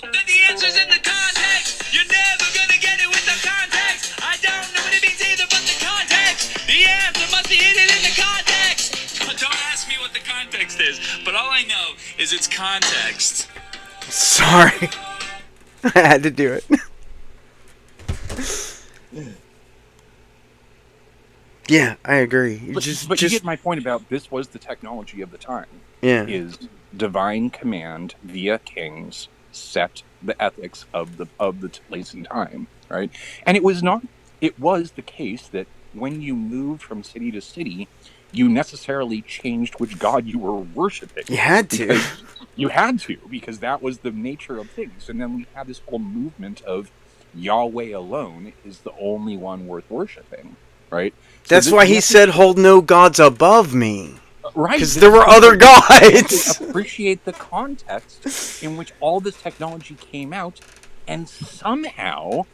But the answer's in the context. You're never gonna get it with the context. I don't know what it means either, but the context. The answer must be hidden in the context. Don't ask me what the context is, but all I know is it's context. Sorry. I had to do it. Yeah, I agree. But you get my point about this was the technology of the time. Yeah. Is divine command via kings set the ethics of the place and time, right? And it was the case that when you moved from city to city, you necessarily changed which god you were worshiping. You had to. You had to, because that was the nature of things. And then we had this whole movement of Yahweh alone is the only one worth worshiping, right? That's why he said, hold no gods above me. Right. Because there were other gods. Appreciate the context in which all this technology came out, and somehow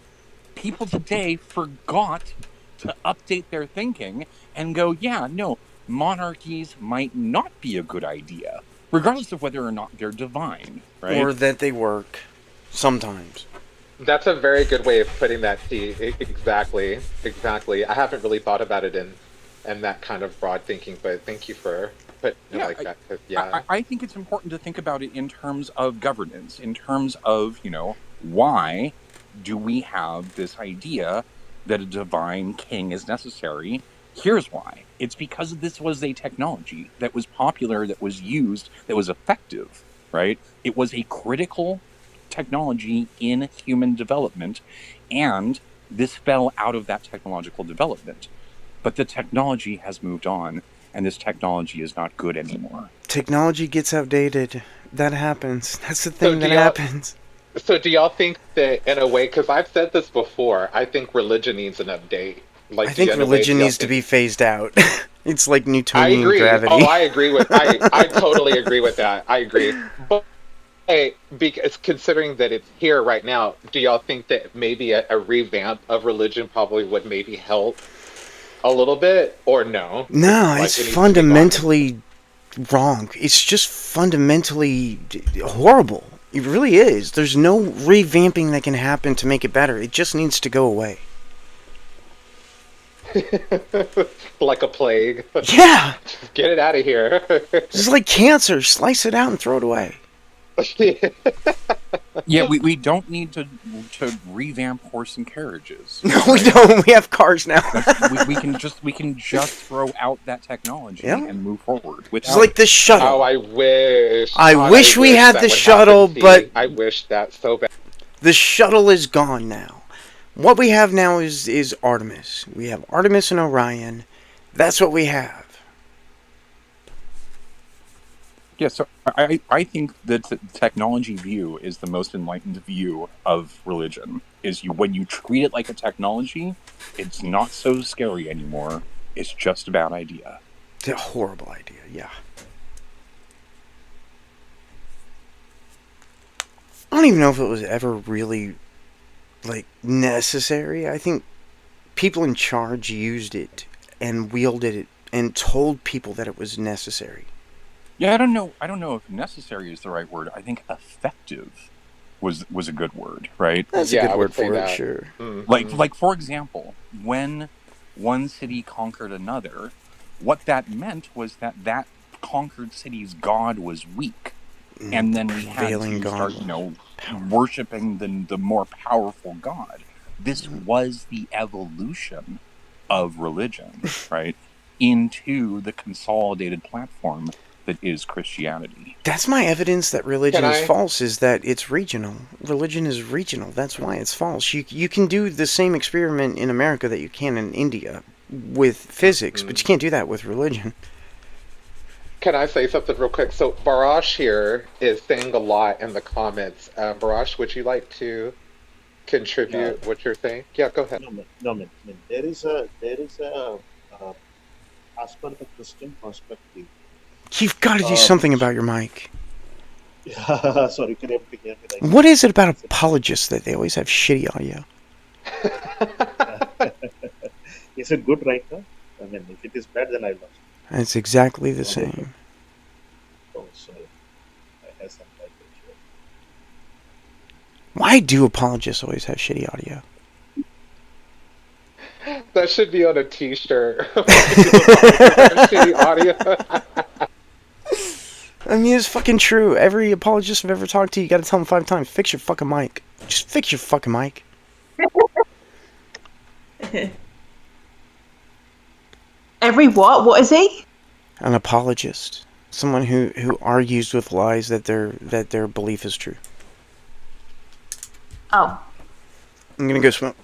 people today forgot to update their thinking and go, yeah, no, monarchies might not be a good idea, regardless of whether or not they're divine, right? Or that they work. Sometimes. That's a very good way of putting that, T. Exactly. I haven't really thought about it and that kind of broad thinking. But thank you for putting it like that. 'Cause, yeah, I think it's important to think about it in terms of governance, in terms of, why do we have this idea that a divine king is necessary? Here's why. It's because this was a technology that was popular, that was used, that was effective, right? It was a critical technology in human development, and this fell out of that technological development. But the technology has moved on, and this technology is not good anymore. Technology gets outdated. That happens. That's the thing that happens. So do y'all think that, in a way, because I've said this before, I think religion needs an update. Like, I think religion needs to be phased out. It's like I Newtonian agree. gravity. Oh, I agree with. I totally agree with that. I agree. But hey, because considering that it's here right now, do y'all think that maybe a revamp of religion probably would maybe help a little bit, or no? No, Like, it's it needs to be gone. fundamentally wrong. It's just fundamentally horrible. It really is. There's no revamping that can happen to make it better. It just needs to go away. Like a plague. Yeah. Just get it out of here. It's like cancer. Slice it out and throw it away. Yeah, we don't need to revamp horse and carriages. No, we don't. We have cars now. we can just throw out that technology and move forward. It's like the shuttle. Oh, I wish. I wish we had that the would shuttle, happen, but see. I wish that so bad. the shuttle is gone now. What we have now is Artemis. We have Artemis and Orion. That's what we have. Yeah, so I think that the technology view is the most enlightened view of religion. Is when you treat it like a technology, it's not so scary anymore. It's just a bad idea. It's a horrible idea, yeah. I don't even know if it was ever really, necessary. I think people in charge used it and wielded it and told people that it was necessary. Yeah, I don't know if necessary is the right word. I think effective was a good word, right? That's a good word for it, sure. Mm-hmm. Like for example, when one city conquered another, what that meant was that conquered city's god was weak, and then we had to start, worshiping the more powerful god. This was the evolution of religion, right, into the consolidated platform that is Christianity. That's my evidence that religion is false, is that it's regional. Religion is regional. That's why it's false. You can do the same experiment in America that you can in India with physics, but you can't do that with religion. Can I say something real quick? So Barash here is saying a lot in the comments. Barash, would you like to contribute what you're saying? Yeah, go ahead. No, man. There is a as per the Christian perspective. You've got to do something about your mic. Sorry, can you able to hear me? What is it about apologists that they always have shitty audio? Is it good right now? I mean, if it is bad, then I lost. It's exactly the same. Oh, sorry. I have some bad picture. Why do apologists always have shitty audio? That should be on a t-shirt. Shitty audio. I mean, it's fucking true. Every apologist I've ever talked to, you gotta tell them 5 times, fix your fucking mic. Just fix your fucking mic. Every what? What is he? An apologist. Someone who argues with lies that their belief is true. Oh. I'm gonna go smoke.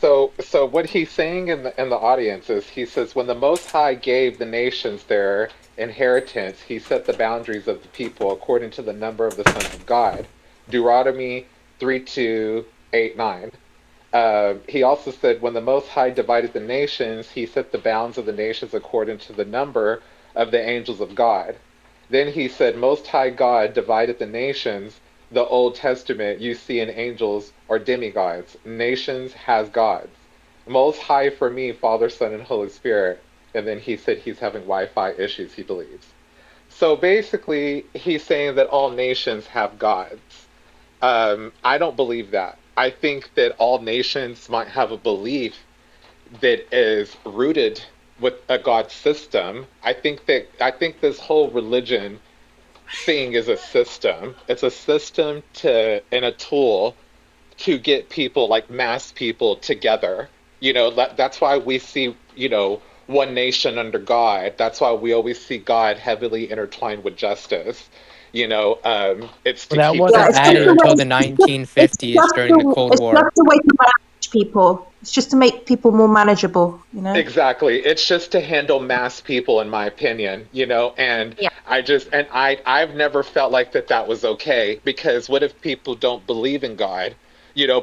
So what he's saying in the audience is, he says, when the Most High gave the nations their inheritance, he set the boundaries of the people according to the number of the sons of God. Deuteronomy 3:2-8-9. He also said, when the Most High divided the nations, he set the bounds of the nations according to the number of the angels of God. Then he said, Most High God divided the nations. The Old Testament, you see in angels or demigods. Nations has gods. Most High for me, Father, Son, and Holy Spirit. And then he said he's having Wi-Fi issues, he believes. So basically, he's saying that all nations have gods. I don't believe that. I think that all nations might have a belief that is rooted with a God system. I think this whole religion thing is a system. It's a system and a tool to get people, like mass people, together. That's why we see, one nation under God. That's why we always see God heavily intertwined with justice. It's to That keep wasn't things added fair. until the 1950s during the Cold It's War. just a way to manage people. It's just to make people more manageable, Exactly. It's just to handle mass people, in my opinion, and Yeah. I've never felt like that was okay, because what if people don't believe in God,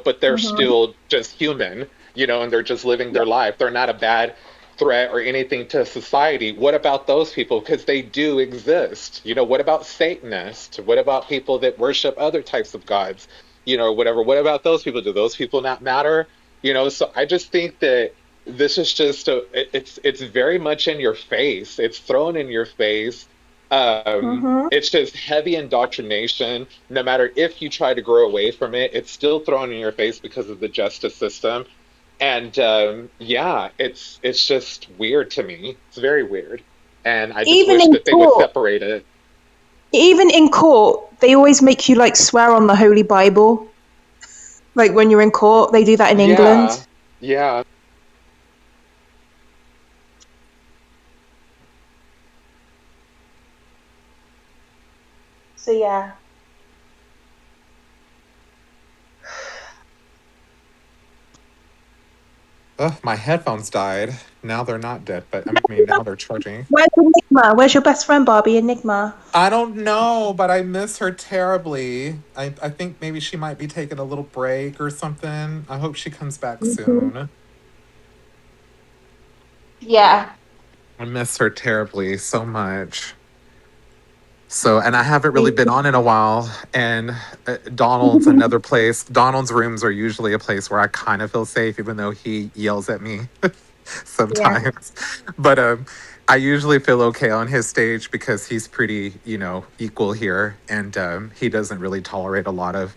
but they're still just human, and they're just living their life. They're not a bad threat or anything to society. What about those people? Because they do exist. What about Satanists? What about people that worship other types of gods? Whatever. What about those people? Do those people not matter? So I just think that this is just it's very much in your face. It's thrown in your face. It's just heavy indoctrination. No matter if you try to grow away from it, it's still thrown in your face because of the justice system. And it's just weird to me. It's very weird, and I just Even wish in that they would court. separate it. Even in court, they always make you like swear on the Holy Bible. Like when you're in court, they do that in England. Yeah. So yeah. Ugh, my headphones died. Now they're not dead, but I mean, now they're charging. Where's Enigma? Where's your best friend, Barbie? Enigma. I don't know, but I miss her terribly. I think maybe she might be taking a little break or something. I hope she comes back soon. Yeah. I miss her terribly so much. So, and I haven't really been on in a while. And Donald's another place. Donald's rooms are usually a place where I kind of feel safe, even though he yells at me sometimes. But I usually feel okay on his stage because he's pretty, equal here. And he doesn't really tolerate a lot of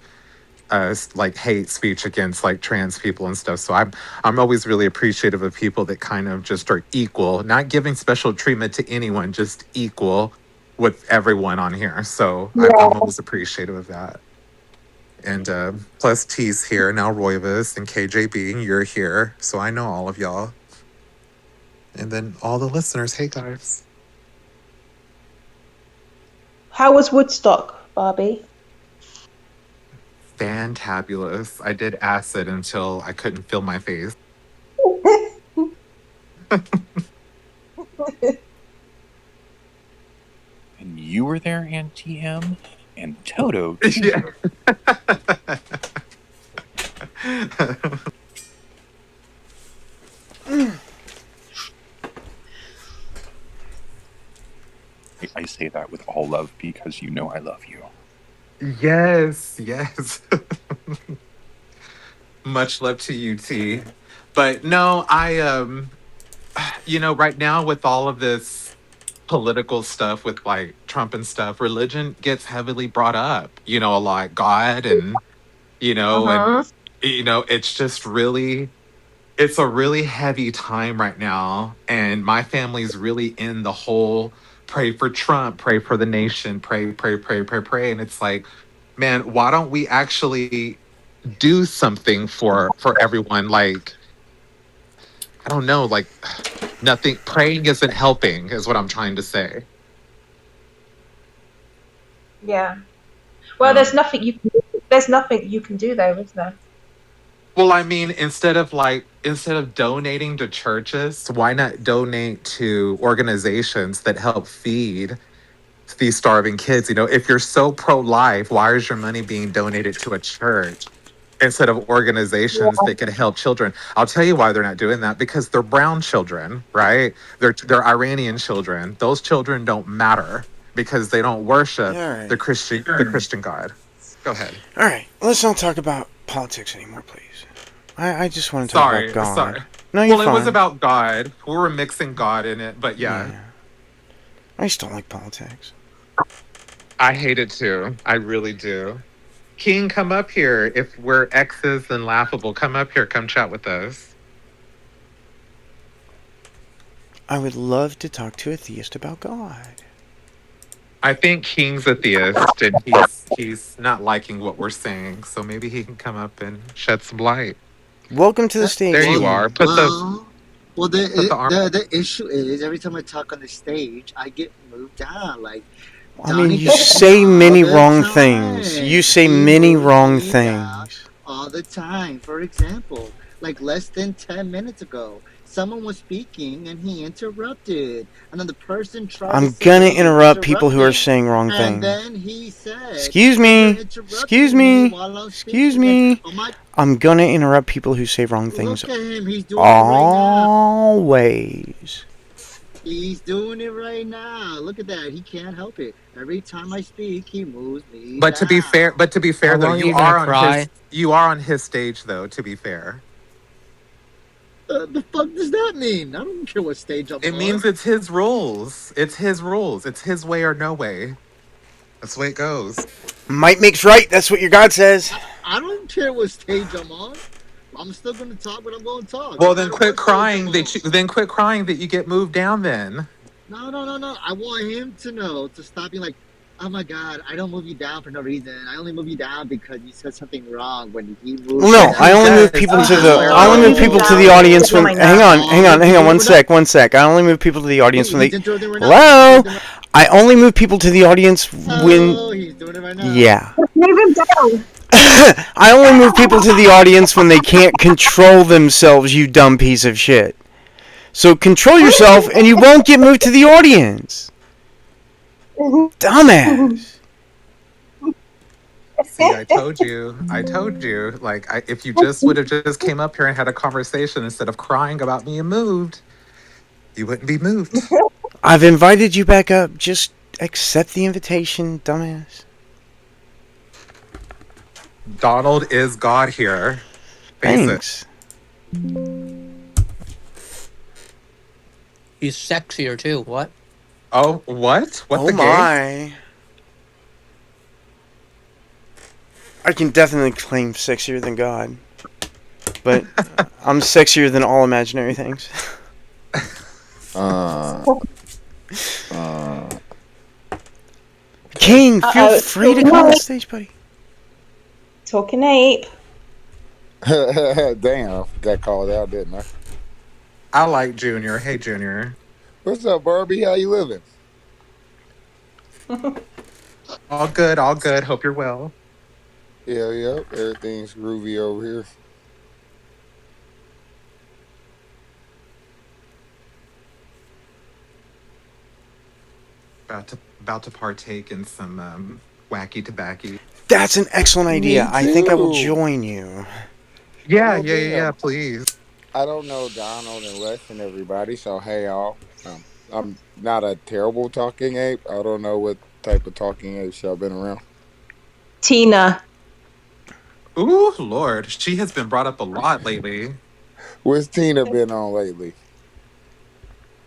like hate speech against like trans people and stuff. So I'm always really appreciative of people that kind of just are equal, not giving special treatment to anyone, just equal with everyone on here. So I'm always appreciative of that. And plus T's here, now Royvis and KJB, you're here. So I know all of y'all. And then all the listeners, hey guys. How was Woodstock, Barbie? Fantabulous. I did acid until I couldn't feel my face. And you were there, Auntie M, and Toto. Yeah. I say that with all love because you know I love you. Yes. Much love to you, T. But no, I right now with all of this political stuff with like Trump and stuff, religion gets heavily brought up, a lot. God and it's just really, it's a really heavy time right now. And my family's really in the whole pray for Trump, pray for the nation, pray. And it's like, man, why don't we actually do something for everyone? Like, I don't know, like nothing, praying isn't helping is what I'm trying to say. Yeah. Well, there's nothing you can do though, is there? Well, I mean, instead of donating to churches, why not donate to organizations that help feed these starving kids? If you're so pro-life, why is your money being donated to a church instead of organizations that can help children? I'll tell you why they're not doing that, because they're brown children, right? They're Iranian children. Those children don't matter because they don't worship the Christian God. Go ahead. All right, let's not talk about politics anymore, please. I just want to talk about God. Sorry. No, you're fine. It was about God. We were mixing God in it, but yeah. I just don't like politics. I hate it too. I really do. King, come up here. If we're exes and laughable, come up here. Come chat with us. I would love to talk to a theist about God. I think King's a theist, and he's not liking what we're saying. So maybe he can come up and shed some light. Welcome to the stage. There you King. are. Well, put the arm. the issue is every time I talk on the stage, I get moved down. Like, I mean, Donnie you gets say all many the wrong time. things. You say He many moves wrong me down things. all the time. For example, like less than 10 minutes ago, someone was speaking and he interrupted. Another person tried I'm to gonna say interrupt people who are interrupting, saying wrong and things. then he said, Excuse "You're me. interrupting Excuse me me. while I'm Excuse speaking." And, me. oh my, I'm gonna interrupt people who say wrong things. look at him. He's doing it right now. Always. He's doing it right now. Look at that. He can't help it. Every time I speak, he moves me But to be fair, How though, long are you gonna cry? you are on his stage though. To be fair, The fuck does that mean? I don't care what stage I'm it on. means it's his rules. It's his rules. It's his way or no way. That's the way it goes. Might makes right. That's what your God says. I don't care what stage I'm on. I'm still going to talk what I'm going to talk. Well, No then matter quit what stage I'm crying. on. Quit crying that you get moved down. Then No. I want him to know, to stop being like, oh my God, I don't move you down for no reason. I only move you down because you said something wrong when he moves Well, no, you I down. only move people to the. I only move people to the audience when. Hang on. 1 sec. I only move people to the audience when they. Hello. I only move people to the audience when. Oh, he's doing it right now. Yeah. Move him down. I only move people to the audience when they can't control themselves, you dumb piece of shit. So control yourself and you won't get moved to the audience. Dumbass. see, I told you. Like, if you just would have just came up here and had a conversation instead of crying about being moved, you wouldn't be moved. I've invited you back up. Just accept the invitation, dumbass. Donald is God here. Thanks. He's sexier too. What? Oh, what? What Oh the gay? my. I can definitely claim sexier than God. But I'm sexier than all imaginary things. King, feel free to come on stage, buddy. Talking ape. Damn, got called out, didn't I? I like Junior. Hey, Junior. What's up, Barbie? How you living? All good, all good. Hope you're well. Yeah, everything's groovy over here. About to partake in some wacky tobacco. That's an excellent idea. Me I think I will too. join you. Yeah, Oh, damn. please. I don't know Donald and Les and everybody, so hey, y'all. I'm not a terrible talking ape. I don't know what type of talking apes y'all been around. Tina. Ooh, Lord. She has been brought up a lot lately. What's Tina been on lately?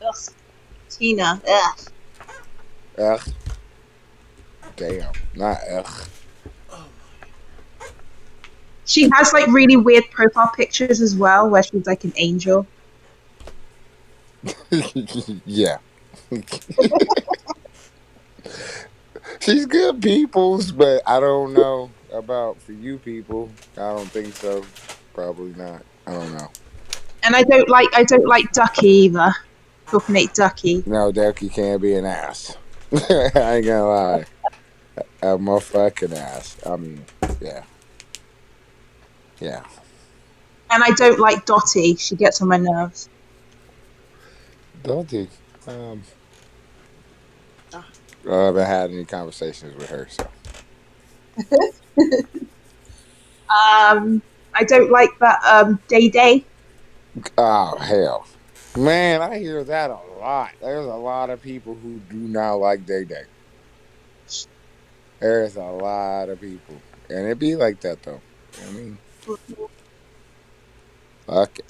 Ugh. Tina. Ugh. Ugh. Damn, not ugh. She has like really weird profile pictures as well, where she's like an angel. Yeah. She's good peoples, but I don't know about for you people. I don't think so. Probably not. I don't know. And I don't like Ducky either. Talking Ape Ducky. No, Ducky can't be an ass. I ain't gonna lie. I'm a fucking ass. I mean, yeah. Yeah. And I don't like Dottie. She gets on my nerves. Dottie. I haven't had any conversations with her, so. I don't like that Day Day. Oh, hell. Man, I hear that a lot. There's a lot of people who do not like Day Day. There's a lot of people. And it be like that, though. I mean, fuck it.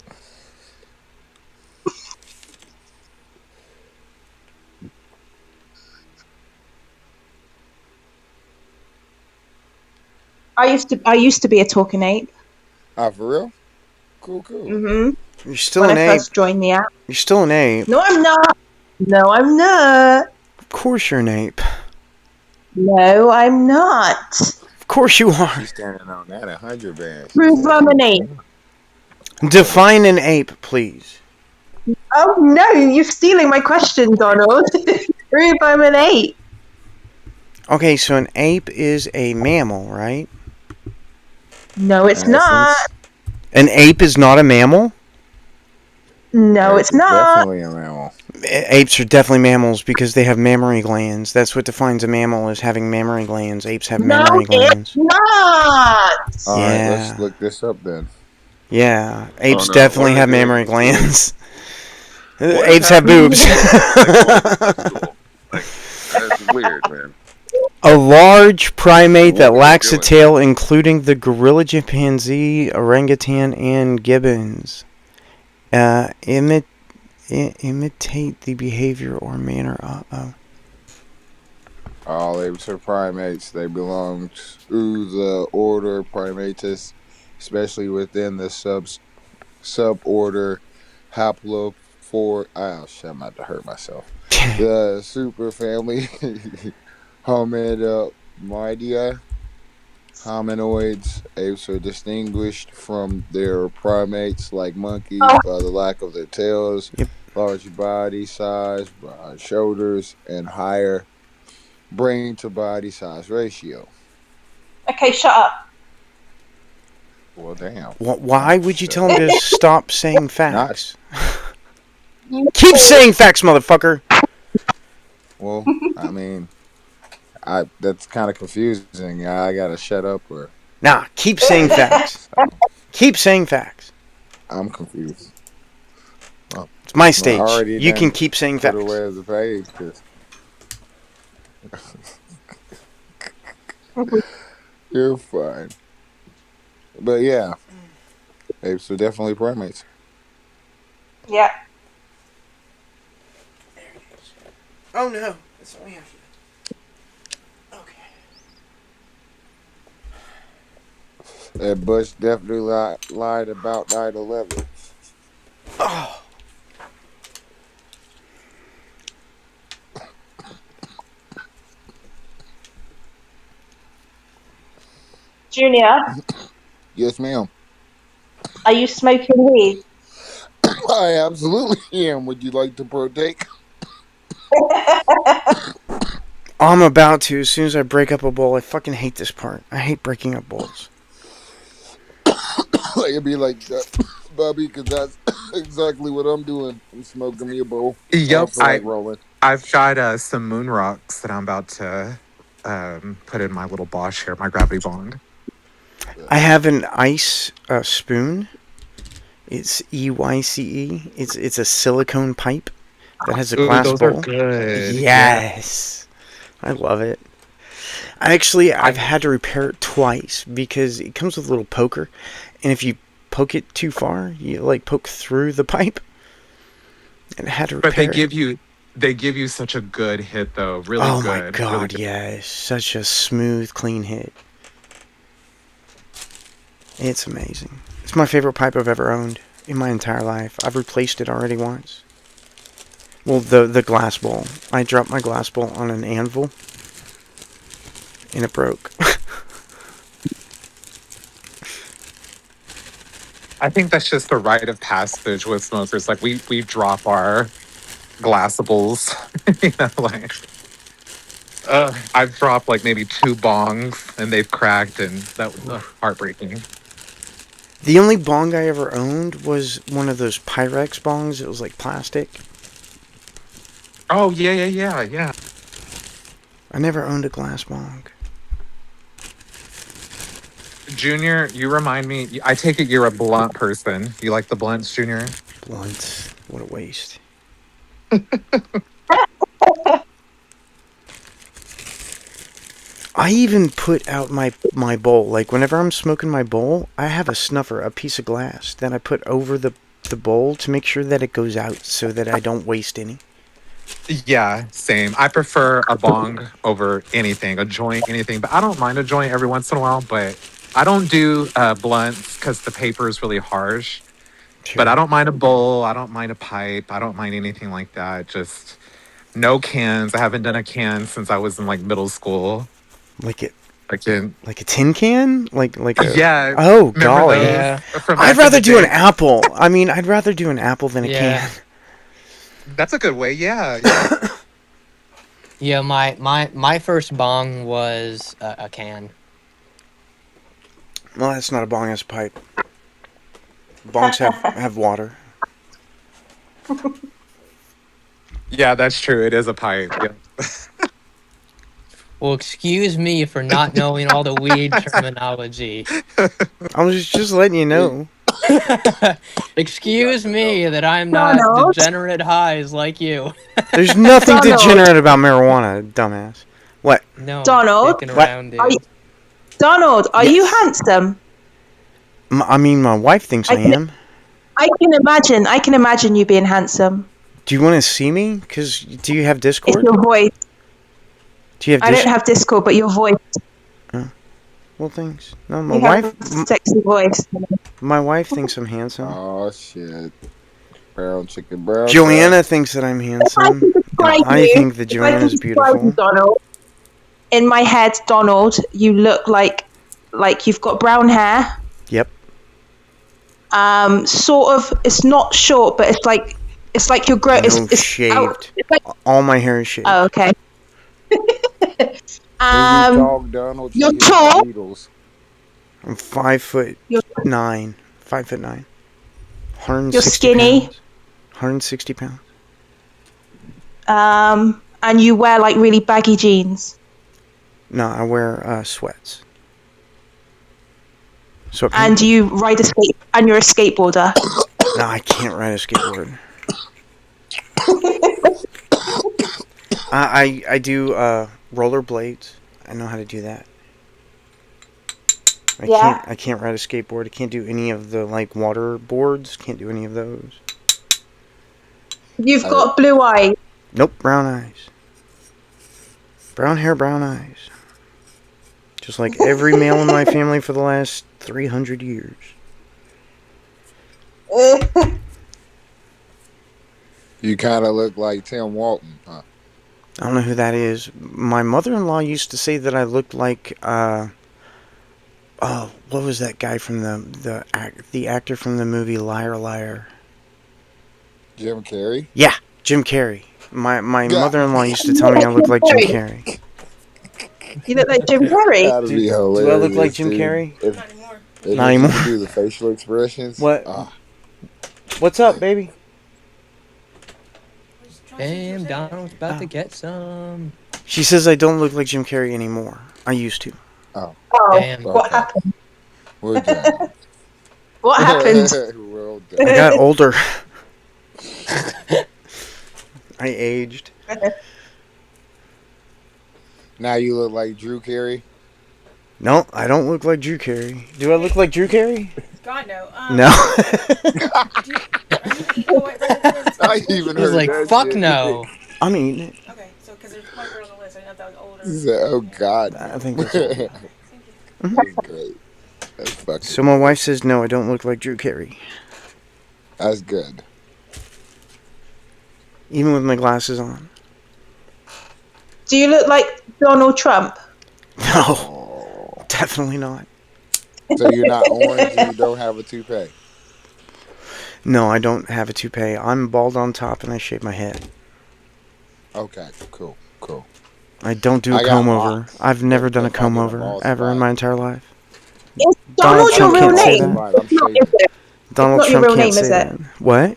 I used to be a talking ape. Oh, for real? Cool. You're still When an I ape. first joined the app. You're still an ape. No, I'm not. No, I'm not. Of course you're an ape. No, I'm not. Of course you are. She's standing on that 100 bands. Prove I'm an ape. Define an ape, please. Oh no, you're stealing my question, Donald. Prove I'm an ape. Okay, so an ape is a mammal, right? No, it's not. An ape is not a mammal? No, it's not. Definitely a mammal. Apes are definitely mammals because they have mammary glands. That's what defines a mammal, is having mammary glands. Apes have mammary glands. It's not. All right, Yeah. let's look this up then. Yeah, apes no, definitely what have are they doing? mammary glands. What Apes is have happening? boobs. That's weird, man. A large primate that What are they lacks a doing? tail, including the gorilla, chimpanzee, orangutan, and gibbons. Imitate the behavior or manner of... All apes are primates. They belong to the order Primatus, especially within the suborder Haplophore. Oh shit, I'm about to hurt myself. The superfamily Hominidae. Hominoids. Apes are distinguished from their primates like monkeys by the lack of their tails, large body size, broad shoulders, and higher brain to body size ratio. Okay, shut up. Well, damn. Why would you tell him to stop saying facts? You Keep saying facts, motherfucker! Well, I mean, that's kind of confusing. I gotta shut up or... Nah, keep saying facts. Keep saying facts. I'm confused. Well, It's my stage. already You done can keep saying put facts. away as a page, 'cause you're fine. But yeah, apes are definitely primates. Yeah. Oh no. That's all we have. And Bush definitely lied about 9/11. Oh. Junior, Yes, ma'am. are you smoking weed? I absolutely am. Would you like to partake? I'm about to, as soon as I break up a bowl. I fucking hate this part. I hate breaking up bowls. It'd be like that, Bobby, because that's exactly what I'm doing. I'm smoking me a bowl. Yep, Rolling. I've got some moon rocks that I'm about to put in my little Bosch here, my gravity bond. I have an ice spoon. It's EYCE. It's a silicone pipe that has a glass those bowl. are good. Yes. I love it. I've had to repair it twice because it comes with a little poker, and if you poke it too far, you like poke through the pipe. And I had to repair But it. they give you such a good hit though. Really Oh good. my really god, good. yes. Such a smooth, clean hit. It's amazing. It's my favorite pipe I've ever owned in my entire life. I've replaced it already once. Well, the glass bowl. I dropped my glass bowl on an anvil, and it broke. I think that's just the rite of passage with smokers. Like we drop our glassables, like I've dropped like maybe 2 bongs and they've cracked, and that was heartbreaking. The only bong I ever owned was one of those Pyrex bongs. It was like plastic. Oh yeah. I never owned a glass bong. Junior, you remind me. I take it you're a blunt person. You like the blunts, Junior? Blunt. What a waste. I even put out my bowl. Like, whenever I'm smoking my bowl, I have a snuffer, a piece of glass, that I put over the bowl to make sure that it goes out so that I don't waste any. Yeah, same. I prefer a bong over anything, a joint, anything. But I don't mind a joint every once in a while. But I don't do blunts because the paper is really harsh. But I don't mind a bowl. I don't mind a pipe. I don't mind anything like that. Just no cans. I haven't done a can since I was in like middle school. Like it. Like a tin can? Like a... Yeah. Oh, remember golly. those Yeah. from back I'd in rather the do an day? apple. I mean, I'd rather do an apple than a Yeah. can. That's a good way. Yeah. Yeah, my first bong was a can. Well, that's not a bong, that's a pipe. Bongs have water. Yeah, that's true. It is a pipe. Yeah. Well, excuse me for not knowing all the weed terminology. I was just letting you know. Excuse me that I'm not Donald? degenerate highs like you. There's nothing Donald. degenerate about marijuana, dumbass. What? No, Donald? dicking What? around, Are you, dude. Donald, are you handsome? I mean, my wife thinks I am. I can imagine you being handsome. Do you want to see me? Because do you have It's Discord? your voice. Do you have I Discord? don't have Discord, but your voice. Well, thanks. No, my You wife. have a sexy voice. My wife thinks I'm handsome. Oh shit. Brown chicken, brown. Joanna thinks that I'm handsome. I think that If I Joanna's can describe you, beautiful. Donald, in my head, Donald, you look like you've got brown hair. Yep. Sort of. It's not short, but it's like you're growing. No, It's shaved. It's like, All my hair is shaved. oh, okay. When you talk, Donald, you're you hear tall. the Beatles. I'm 5'9". 5'9". 160 You're skinny. Pounds. 160 pounds. And you wear like really baggy jeans. No, I wear sweats. So And you ride a skate. And you're a skateboarder. No, I can't ride a skateboard. I do rollerblades. I know how to do that. I can't ride a skateboard. I can't do any of the like water boards. Can't do any of those. You've got blue eyes. Nope, brown eyes. Brown hair, brown eyes. Just like every male in my family for the last 300 years. You kind of look like Tim Walton, huh? I don't know who that is. My mother-in-law used to say that I looked like, what was that guy from the actor from the movie Liar Liar? Jim Carrey? Yeah, Jim Carrey. My mother-in-law used to tell me I look like Jim Carrey. You look like Jim Carrey. That'd be hilarious. Do I look like Jim dude. Carrey? If Not anymore. you do the facial expressions. What? What's up, baby? Damn, Donald's about to get some. She says I don't look like Jim Carrey anymore. I used to. Oh. Damn. What happened? We're done. What happened? Well I done. got older. I aged. Now you look like Drew Carey. No, I don't look like Drew Carey. Do I look like Drew Carey? God no. No. I even He's heard like, that fuck shit. no. I mean, Okay, so because there's one girl on the list, I didn't know if that was older. He said, "Oh God." I think that's older. That's great. That's fucking. So my wife says no, I don't look like Drew Carey, That's good. even with my glasses on. Do you look like Donald Trump? No, definitely not. So you're not orange and you don't have a toupee. No, I don't have a toupee. I'm bald on top and I shave my head. Okay, cool. I don't do a I got comb over. locks. I've never done a If I comb get a over bald ever in spot. my entire life. Is Donald Donald your Trump real can't say name? that. Right, I'm shaving. Is it? Donald not your Trump real can't name, say is that. it? What?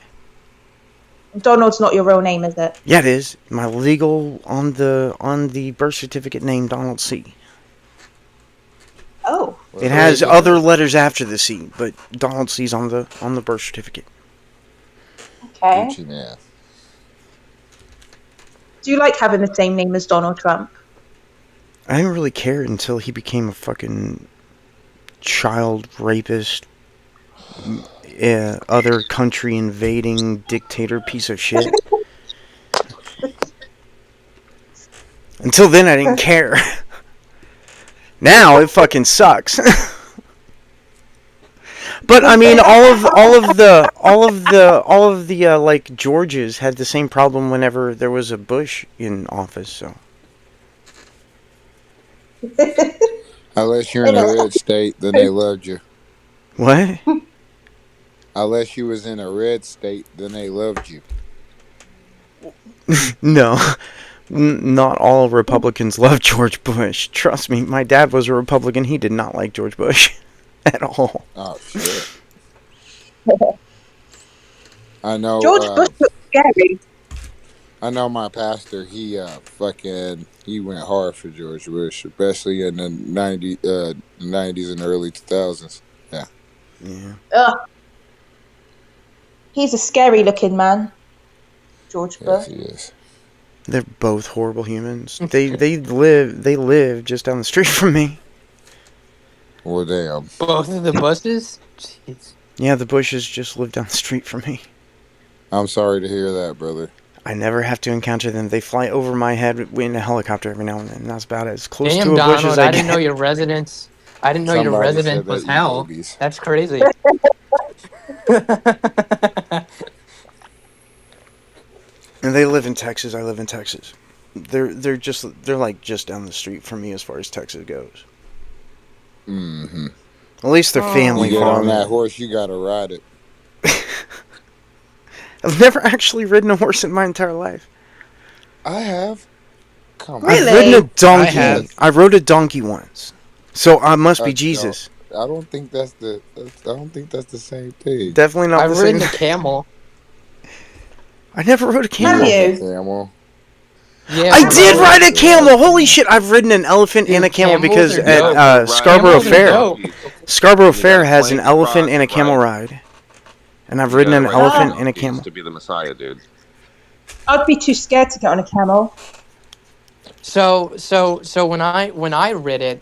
Donald's not your real name, is it? Yeah, it is. My legal on the birth certificate name Donald C. Oh. It has other letters after the C, but Donald C's on the birth certificate. Okay. Gucci man. Do you like having the same name as Donald Trump? I didn't really care until he became a fucking child rapist, other country invading dictator piece of shit. Until then, I didn't care. Now it fucking sucks. But I mean, all of the like Georges had the same problem whenever there was a Bush in office. So Unless you're in a red state, then they loved you. what? Unless you was in a red state, then they loved you. No, not all Republicans love George Bush. Trust me, my dad was a Republican. He did not like George Bush at all. Oh shit! I know. George Bush looks scary. I know my pastor. He he went hard for George Bush, especially in the 90s and early 2000s. Yeah. Yeah. Ugh. He's a scary looking man, George Yes, Bush. he is. They're both horrible humans. They live just down the street from me. Well, damn. Both of the Bushes? Jeez. Yeah, the Bushes just live down the street from me. I'm sorry to hear that, brother. I never have to encounter them. They fly over my head in a helicopter every now and then. That's about it. As close Damn, to a bush Donald, as I didn't know get. your residence. I didn't know your Somebody said residence that was you hell. babies. That's crazy. And they live in Texas. I live in Texas. They're like just down the street from me as far as Texas goes. Mm-hmm. At least their family You get farm. on that horse, you gotta ride it. I've never actually ridden a horse in my entire life. I have. Come on. I've ridden a donkey. I have. I rode a donkey once. So I must be No, Jesus. I don't think that's the same thing. Definitely not I've the same. ridden a camel. I never rode a camel. Have you? Camel. Yeah, I bro. did ride a camel. Holy shit! I've ridden an elephant and a Dude, camel camels because are at dope. Scarborough Camels are Fair, dope. Scarborough You Fair got has an flank elephant rock and a camel ride. ride, and I've You ridden an gotta ride elephant and a donkeys camel. to be the Messiah, dude. I'd be too scared to get on a camel. So when I read it,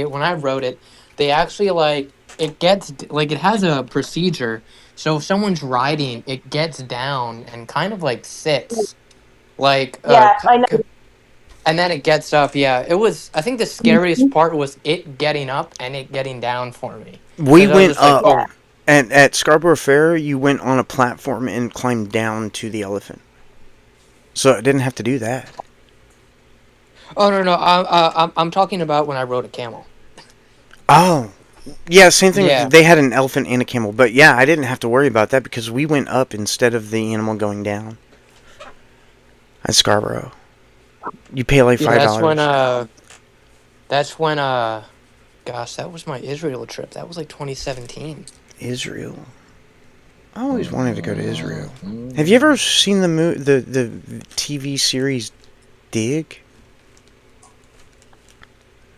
when I wrote it, they actually like it gets like it has a procedure. So if someone's riding, it gets down and kind of like sits, like Yeah, I know. and then it gets up. Yeah, it was. I think the scariest part was it getting up and it getting down for me. We 'Cause I was went just like, up, oh, and at Scarborough Fair, you went on a platform and climbed down to the elephant. So I didn't have to do that. oh no no, I'm talking about when I rode a camel. Oh, yeah, same thing. Yeah. They had an elephant and a camel, but yeah, I didn't have to worry about that because we went up instead of the animal going down. At Scarborough, you pay like Yeah, $5. that's when gosh, that was my Israel trip. That was like 2017. Israel. I always wanted to go to Israel. Have you ever seen the TV series Dig?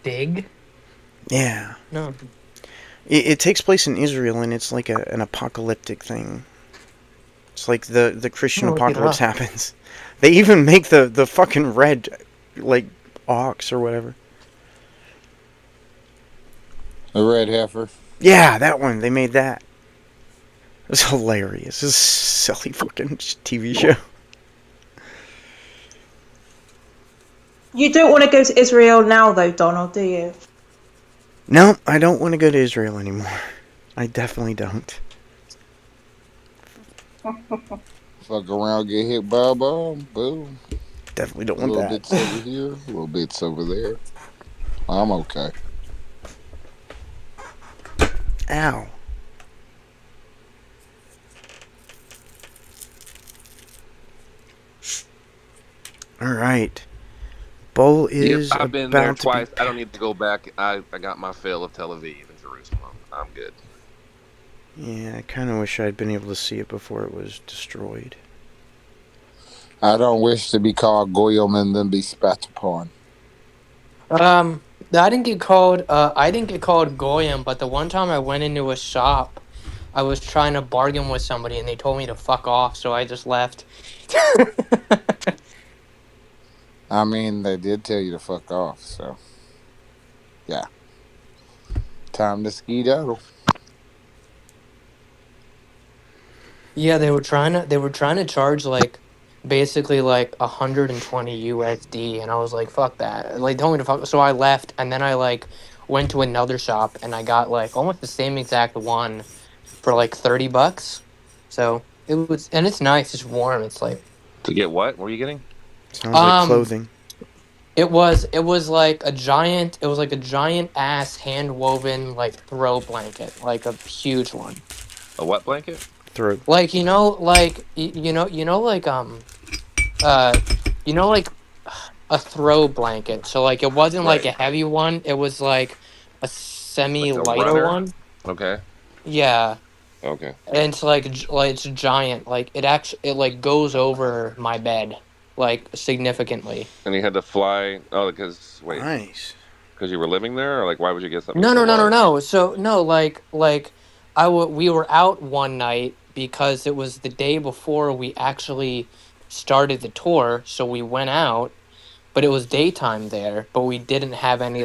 Dig? Yeah. No. It takes place in Israel, and it's like an apocalyptic thing. It's like the Christian Oh, look it apocalypse up. happens. They even make the fucking red, like, ox or whatever. A red heifer. Yeah, that one. They made that. It was hilarious. This silly fucking TV show. You don't want to go to Israel now, though, Donald, do you? No, I don't want to go to Israel anymore. I definitely don't. Fuck around, get hit by a bomb. Boom. Definitely don't A want little that. bits over here, a little bits over there. I'm okay. Ow. Alright. Bowl is Yep, I've been there about to be... twice. I don't need to go back. I got my fill of Tel Aviv and Jerusalem. I'm good. Yeah, I kind of wish I'd been able to see it before it was destroyed. I don't wish to be called Goyim and then be spat upon. I didn't get called Goyim, but the one time I went into a shop, I was trying to bargain with somebody and they told me to fuck off, so I just left. I mean, they did tell you to fuck off, so yeah. Time to skedaddle. Yeah, they were trying to charge like basically like 120 USD, and I was like, fuck that. Like, told me to fuck. So I left, and then I like went to another shop, and I got like almost the same exact one for like $30. So it was, and it's nice. It's warm. It's like To get what? What are you getting? Sounds like um, clothing. it was like a giant. It was like a giant ass hand woven like throw blanket, like a huge one. A what blanket? Throw. Like like like uh, like a throw blanket. So like it wasn't like Right. a heavy one. It was like a semi Like a lighter runner? one. Okay. Yeah. Okay. And it's like it's giant. Like it like goes over my bed like significantly. And you had to fly. Oh, because wait. Nice. Because you were living there, or like why would you get something No, so no, no, no, large? no. So no, like we were out one night because it was the day before we actually started the tour. So we went out, but it was daytime there. But we didn't have any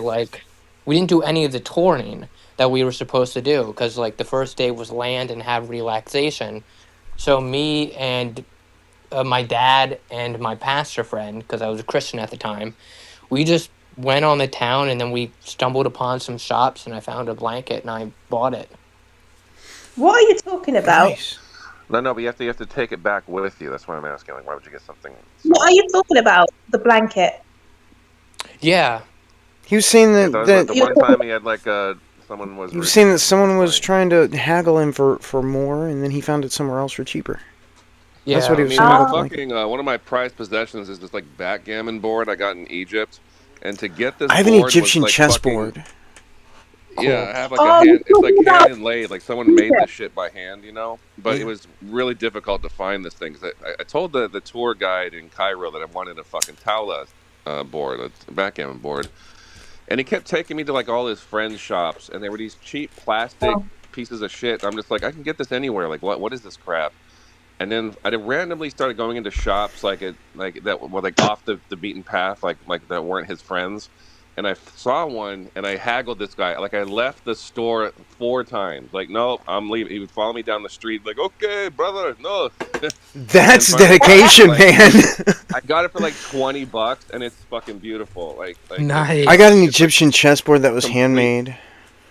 we didn't do any of the touring that we were supposed to do because like the first day was land and have relaxation. So me and my dad and my pastor friend, because I was a Christian at the time, we just went on the town and then we stumbled upon some shops and I found a blanket and I bought it. What are you talking about? Nice. No, but you have to take it back with you. That's why I'm asking. Like, why would you get something? What are you talking about? The blanket. Yeah. He was saying Yeah, that the one time he had like someone was. he was saying that someone was trying to haggle him for more, and then he found it somewhere else for cheaper. Yeah. That's what he I was mean, saying. my about the blanket. fucking one of my prized possessions is this like backgammon board I got in Egypt, and to get this I have an board was, Egyptian like, chessboard. fucking- Yeah, I have like Oh, a hand. you're It's like talking about- hand inlaid. Like someone made this shit by hand, you know. But Yeah. it was really difficult to find this thing. 'Cause I told the tour guide in Cairo that I wanted a fucking Towla board, a backgammon board, and he kept taking me to like all his friends' shops, and they were these cheap plastic pieces of shit. I'm just like, I can get this anywhere. Like, what is this crap? And then I randomly started going into shops like that were like off the beaten path, like that weren't his friends. And I saw one, and I haggled this guy. Like I left the store 4 times. Like, no, I'm leaving. He would follow me down the street. Like, okay, brother, no. That's And finally, dedication, like, man. I got it for like $20, and it's fucking beautiful. Like Nice. I got an Egyptian chessboard that was handmade.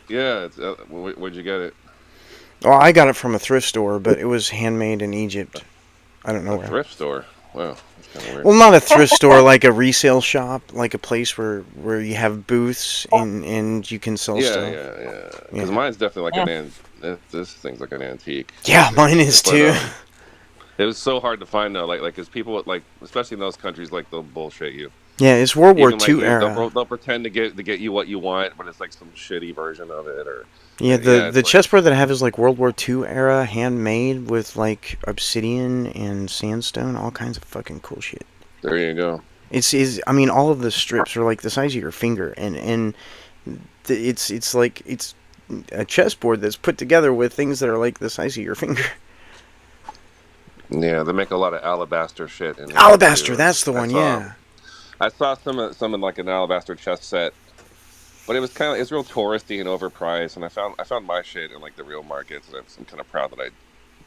Yeah, it's, where'd you get it? Well, I got it from a thrift store, but it was handmade in Egypt. I don't know where. Thrift store. Wow, that's kind of weird. Well, not a thrift store, like a resale shop, like a place where you have booths and you can sell stuff. Yeah. Because mine's definitely like this thing's like an antique. Yeah, mine is But, too. it was so hard to find though, like because people like, especially in those countries, like they'll bullshit you. Yeah, it's World War Even, like, II era. They'll pretend to get you what you want, but it's like some shitty version of it, or Yeah, it's the like- chessboard that I have is like World War II era, handmade with like obsidian and sandstone, all kinds of fucking cool shit. There you go. I mean, all of the strips are like the size of your finger, and it's a chessboard that's put together with things that are like the size of your finger. Yeah, they make a lot of alabaster shit. In Alabaster, that's the one. Yeah. I saw some in like an alabaster chess set, but it was it's real touristy and overpriced. And I found my shit in like the real markets, and I'm kind of proud that I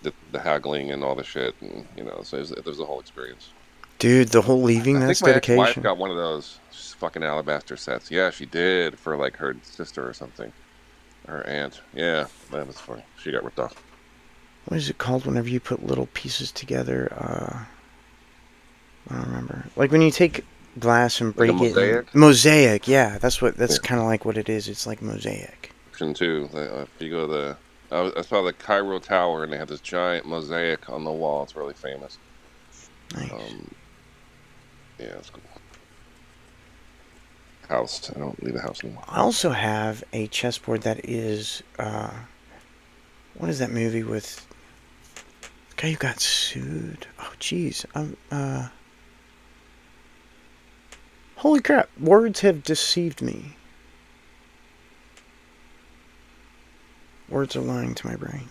did the haggling and all the shit, and so there's a whole experience. Dude, the whole leaving, I that's think my dedication. ex-wife got one of those fucking alabaster sets. Yeah, she did for like her sister or something, her aunt. Yeah, that was funny. She got ripped off. What is it called whenever you put little pieces together? I don't remember. Like when you take glass and break Like a it. mosaic? Mosaic, yeah. That's kind of like what it is. It's like mosaic. Option 2. If you go to I saw the Cairo Tower, and they had this giant mosaic on the wall. It's really famous. Nice. Yeah, it's cool. House. I don't leave the house anymore. I also have a chessboard that is, what is that movie with the guy who got sued? Oh, jeez. Holy crap. Words have deceived me. Words are lying to my brain.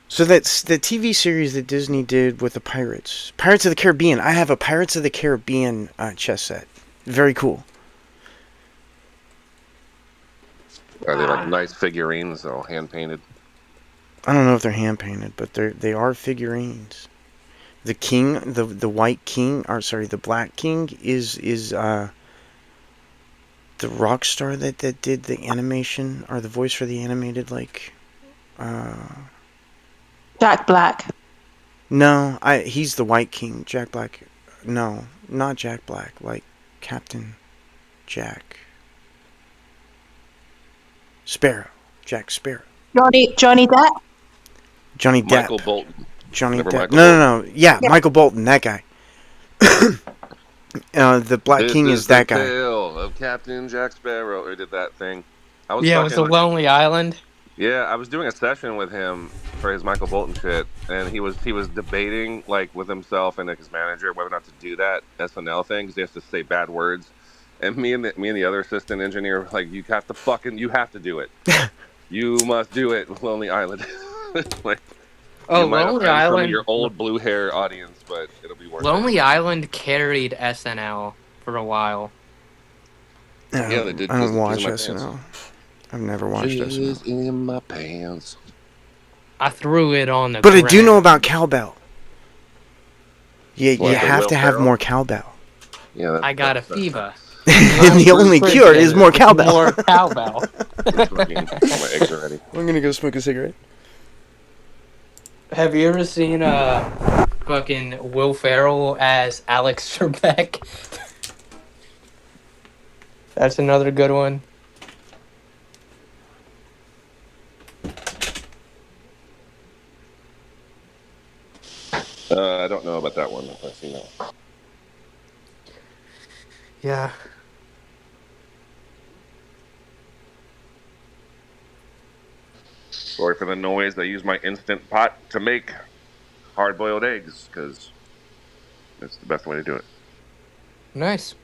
So that's the TV series that Disney did with the Pirates. Pirates of the Caribbean. I have a Pirates of the Caribbean chess set. Very cool. Are they like nice figurines, all hand painted? I don't know if they're hand painted, but they are figurines. The king, the white king, or sorry, the black king is the rock star that did the animation or the voice for the animated Jack Black. No, he's the White King. Jack Black. No, not Jack Black. Like Captain Jack Sparrow. Jack Sparrow. Johnny Depp. Johnny Depp. Michael Bolton. Johnny Remember Depp. Michael No. Yeah, Michael Bolton. That guy. The Black King is that the guy. Tale of Captain Jack Sparrow. Or did that thing. I was Yeah, it was a Lonely Island. Yeah, I was doing a session with him for his Michael Bolton shit, and he was debating like with himself and like, his manager whether or not to do that SNL thing because he has to say bad words. And me and the other assistant engineer were like, you have to do it. You must do it, Lonely Island. Like, you might Lonely offend some of Island. your old blue hair audience, but it'll be worth it. Lonely Island carried SNL for a while. Yeah, they did. I don't Jizz watch in My SNL. Pants. I've never watched SNL. Jizz in my pants. I threw it on the But ground. I do know about cowbell. Yeah, What, you the have Will to have Ferrell? more cowbell. Yeah, I got a fever. And the only cure is more cowbell. More cowbell. My eggs are ready. I'm gonna go smoke a cigarette. Have you ever seen fucking Will Ferrell as Alex Trebek? That's another good one. I don't know about that one. If I've seen that. Yeah. Sorry for the noise. I use my Instant Pot to make hard-boiled eggs because it's the best way to do it. Nice.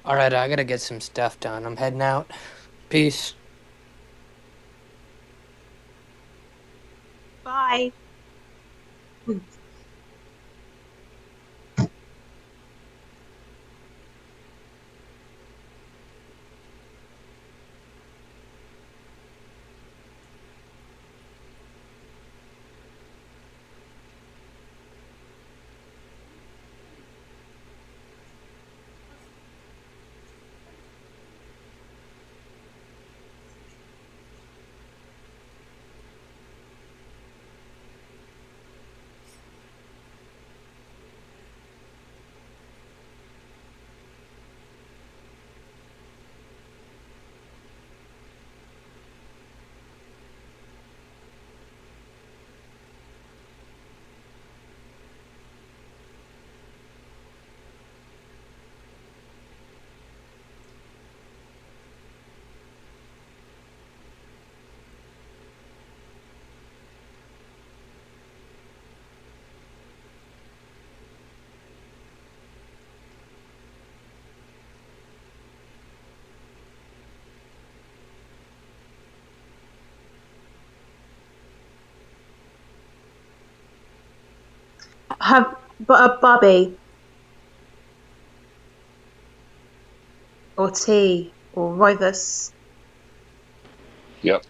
Alright, I gotta get some stuff done. I'm heading out. Peace. Bye. Bobby or tea or Rivers. Yep.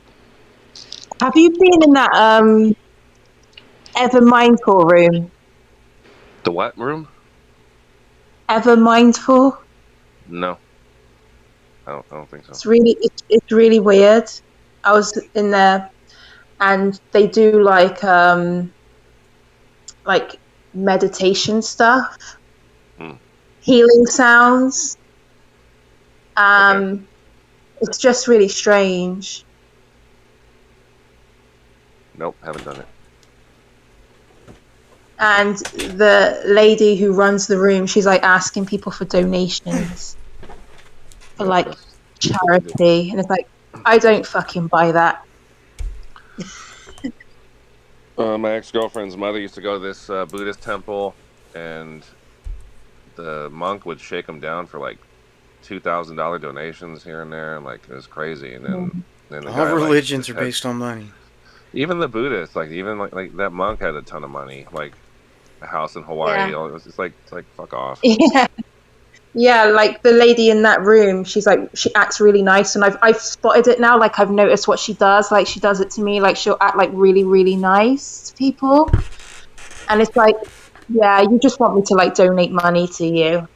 Have you been in that Ever Mindful room? The what room? Ever Mindful? No. I don't think so. It's really weird. I was in there, and they do like meditation stuff, healing sounds. Okay. It's just really strange. Nope, haven't done it. And the lady who runs the room, she's like asking people for donations for like charity, and it's like, I don't fucking buy that. My ex-girlfriend's mother used to go to this Buddhist temple, and the monk would shake them down for like $2,000 donations here and there, and like it was crazy. And then the All guy, religions like, are based on money. even the Buddhists, like even like that monk had a ton of money, like a house in Hawaii. Yeah. It was just like fuck off. Yeah. Yeah, like the lady in that room, she's like, she acts really nice, and I've spotted it now. Like I've noticed what she does. Like she does it to me. Like she'll act like really, really nice to people, and it's like, yeah, you just want me to like donate money to you.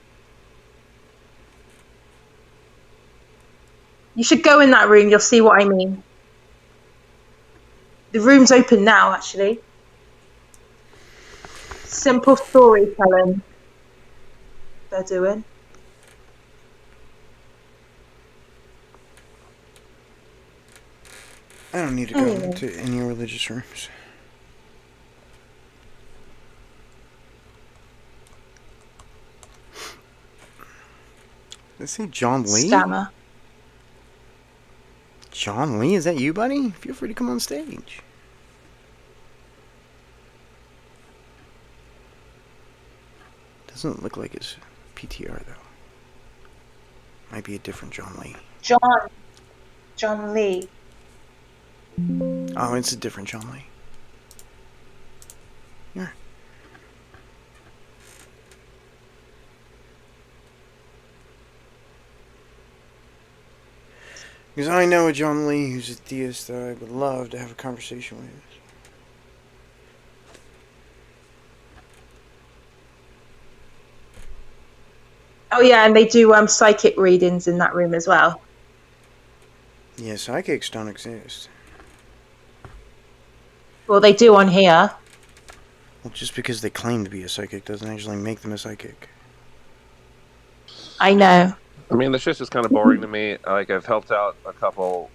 You should go in that room. You'll see what I mean. The room's open now, actually. Simple storytelling they're doing. I don't need to go into any religious rooms. Let's see, John Lee? Stammer. John Lee, is that you, buddy? Feel free to come on stage. Doesn't look like his PTR, though. Might be a different John Lee. John Lee. Oh, it's a different John Lee. Here. Because I know a John Lee who's a theist that I would love to have a conversation with. Oh yeah, and they do psychic readings in that room as well. Yeah, psychics don't exist. Well, they do on here. Well, just because they claim to be a psychic doesn't actually make them a psychic. I know. I mean, the shit's just kind of boring to me. Like, I've helped out a couple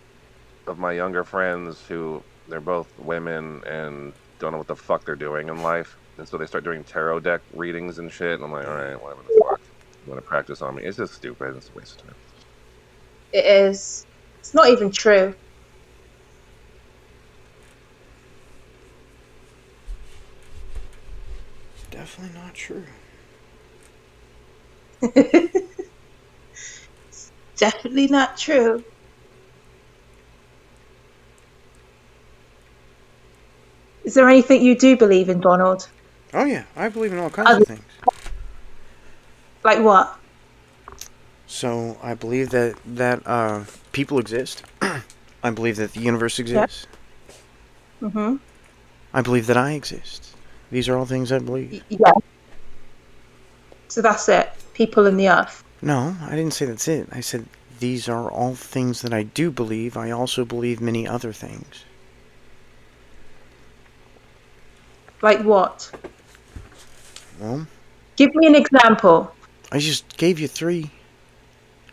of my younger friends who, they're both women and don't know what the fuck they're doing in life. And so they start doing tarot deck readings and shit. And I'm like, alright, whatever the fuck. You want to practice on me? It's just stupid. It's a waste of time. It is. It's not even true. Definitely not true. Definitely not true. Is there anything you do believe in, Donald? Oh yeah, I believe in all kinds of things. Like what? So I believe that people exist. I believe that the universe exists. Mm-hmm. I believe that I exist. These are all things I believe. Yeah. So that's it. People in the earth. No, I didn't say that's it. I said these are all things that I do believe. I also believe many other things. Like what? Well, give me an example. I just gave you 3.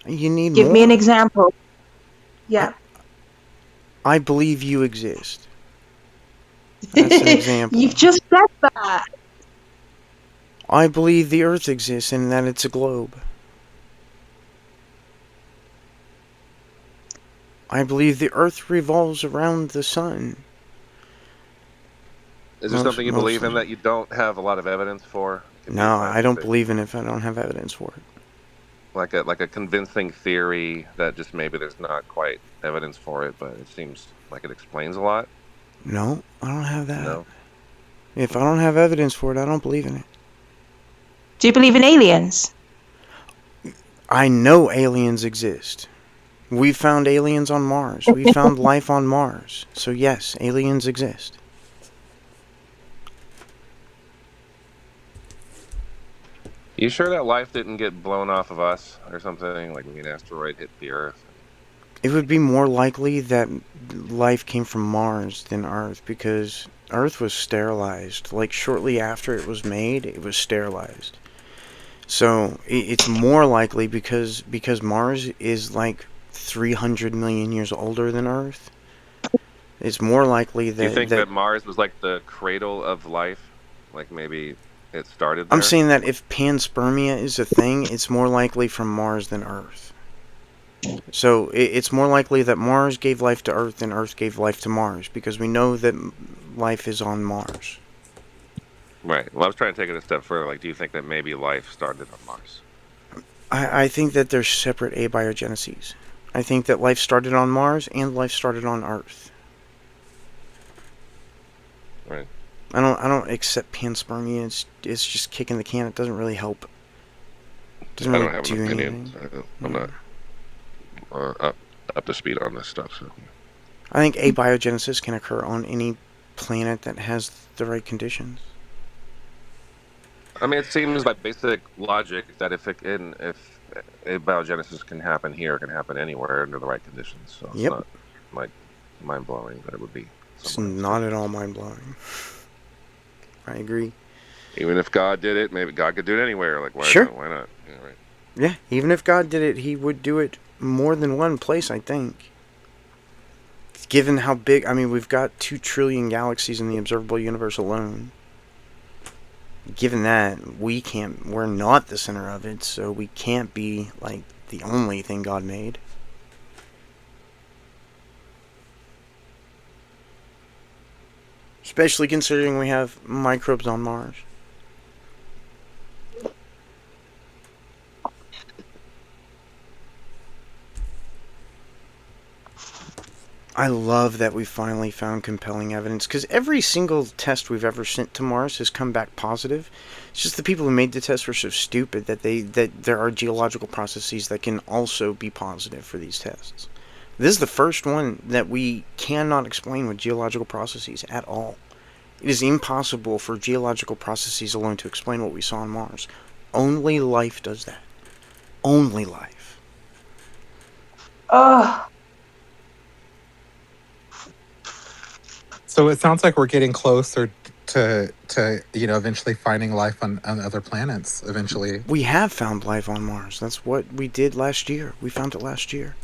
You need Give more? me an example. Yeah. I believe you exist. That's an example. You've just said that. I believe the Earth exists and that it's a globe. I believe the Earth revolves around the sun. Is there something you believe in that you don't have a lot of evidence for? No, I don't believe in it if I don't have evidence for it. Like a convincing theory that just maybe there's not quite evidence for it, but it seems like it explains a lot? No, I don't have that. No. If I don't have evidence for it, I don't believe in it. Do you believe in aliens? I know aliens exist. We found aliens on Mars. We found life on Mars. So yes, aliens exist. You sure that life didn't get blown off of us or something? Like an asteroid hit the Earth? It would be more likely that life came from Mars than Earth because Earth was sterilized. Like shortly after it was made, it was sterilized. So it's more likely because Mars is like 300 million years older than Earth, it's more likely Do you that, think that Mars was like the cradle of life? Like maybe it started there? I'm saying that if panspermia is a thing, it's more likely from Mars than Earth. So it's more likely that Mars gave life to Earth than Earth gave life to Mars, because we know that life is on Mars. Right. Well, I was trying to take it a step further. Like, do you think that maybe life started on Mars? I think that they're separate abiogeneses. I think that life started on Mars and life started on Earth. Right. I don't accept panspermia. It's just kicking the can. It doesn't really help. Doesn't I really don't have do an opinion. anything. I'm not up to speed on this stuff. So. I think abiogenesis can occur on any planet that has the right conditions. I mean, it seems by basic logic that if abiogenesis can happen here, it can happen anywhere under the right conditions. So Yep. it's not like mind blowing that it would be. It's not at all mind blowing. I agree. Even if God did it, maybe God could do it anywhere. Like, why? Sure. Why not? Yeah, right. Yeah, even if God did it, he would do it more than one place, I think. Given how big, I mean, we've got 2 trillion galaxies in the observable universe alone. Given that, we're not the center of it, so we can't be, like, the only thing God made. Especially considering we have microbes on Mars. I love that we finally found compelling evidence, because every single test we've ever sent to Mars has come back positive. It's just the people who made the test were so stupid that there are geological processes that can also be positive for these tests. This is the first one that we cannot explain with geological processes at all. It is impossible for geological processes alone to explain what we saw on Mars. Only life does that. Only life. Oh, So it sounds like we're getting closer to eventually finding life on other planets eventually. We have found life on Mars. That's what we did last year. We found it last year.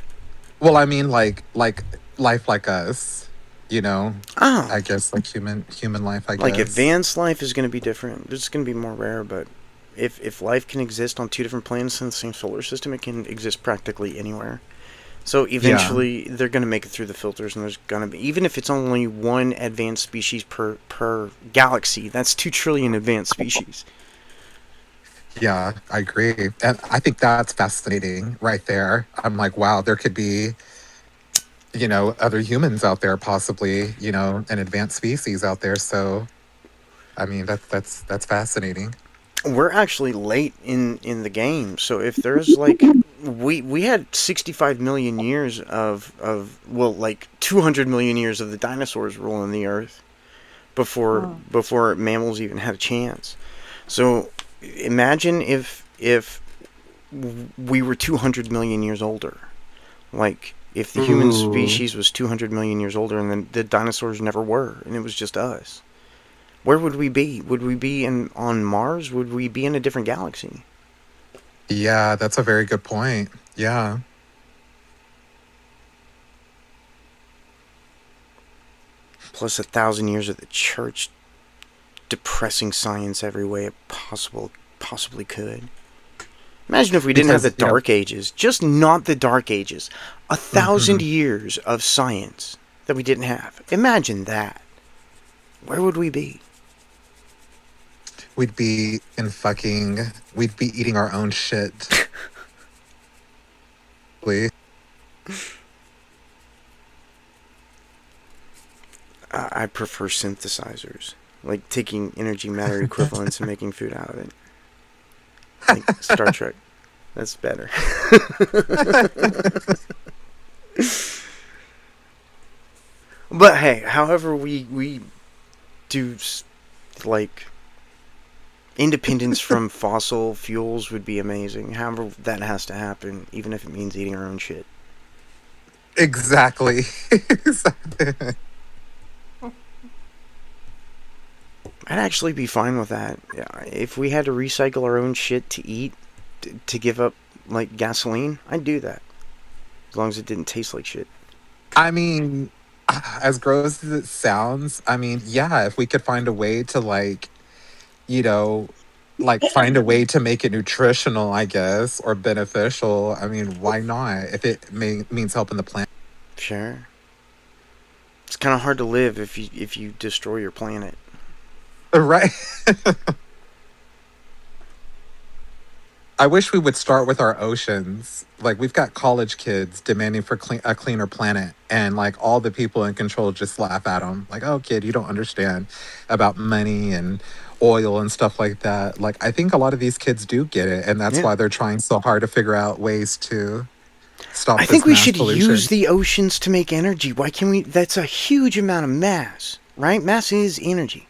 Well, I mean, like life like us, Oh. I guess like human life. I guess Like advanced life is going to be different. It's going to be more rare, but if life can exist on 2 different planets in the same solar system, it can exist practically anywhere. So eventually, they're going to make it through the filters, and there's going to be, even if it's only 1 advanced species per galaxy, that's 2 trillion advanced species. Yeah, I agree, and I think that's fascinating right there. I'm like, wow, there could be, other humans out there, possibly, an advanced species out there. So, I mean, that's fascinating. We're actually late in the game, so if there's like we had 65 million years of 200 million years of the dinosaurs ruling the earth before mammals even had a chance. So imagine if we were 200 million years older. Like if the human species was 200 million years older and then the dinosaurs never were and it was just us. Where would we be? Would we be on Mars? Would we be in a different galaxy? Yeah, that's a very good point. Yeah. Plus 1,000 years of the church depressing science every way it possibly could. Imagine if we didn't have the Dark Ages. Just not the Dark Ages. 1,000 years of science that we didn't have. Imagine that. Where would we be? We'd be eating our own shit. I prefer synthesizers. Like taking energy matter equivalents and making food out of it. Like Star Trek. That's better. But hey, however we do, like, independence from fossil fuels would be amazing. However, that has to happen, even if it means eating our own shit. Exactly. I'd actually be fine with that. If we had to recycle our own shit to eat, to give up, like, gasoline, I'd do that. as long as it didn't taste like shit. I mean, as gross as it sounds, I mean, yeah, if we could find a way to like, you know, like find a way to make it nutritional, I guess, or beneficial. I mean, why not? If it means helping the planet. Sure. It's kind of hard to live if you destroy your planet. Right. I wish we would start with our oceans. Like, we've got college kids demanding for a cleaner planet, and like all the people in control just laugh at them. Like, oh, kid, you don't understand about money and oil and stuff like that. Like, I think a lot of these kids do get it, and that's Yeah. why they're trying so hard to figure out ways to stop I this think we mass should pollution. use the oceans to make energy. Why can we? That's a huge amount of mass, right? Mass is energy.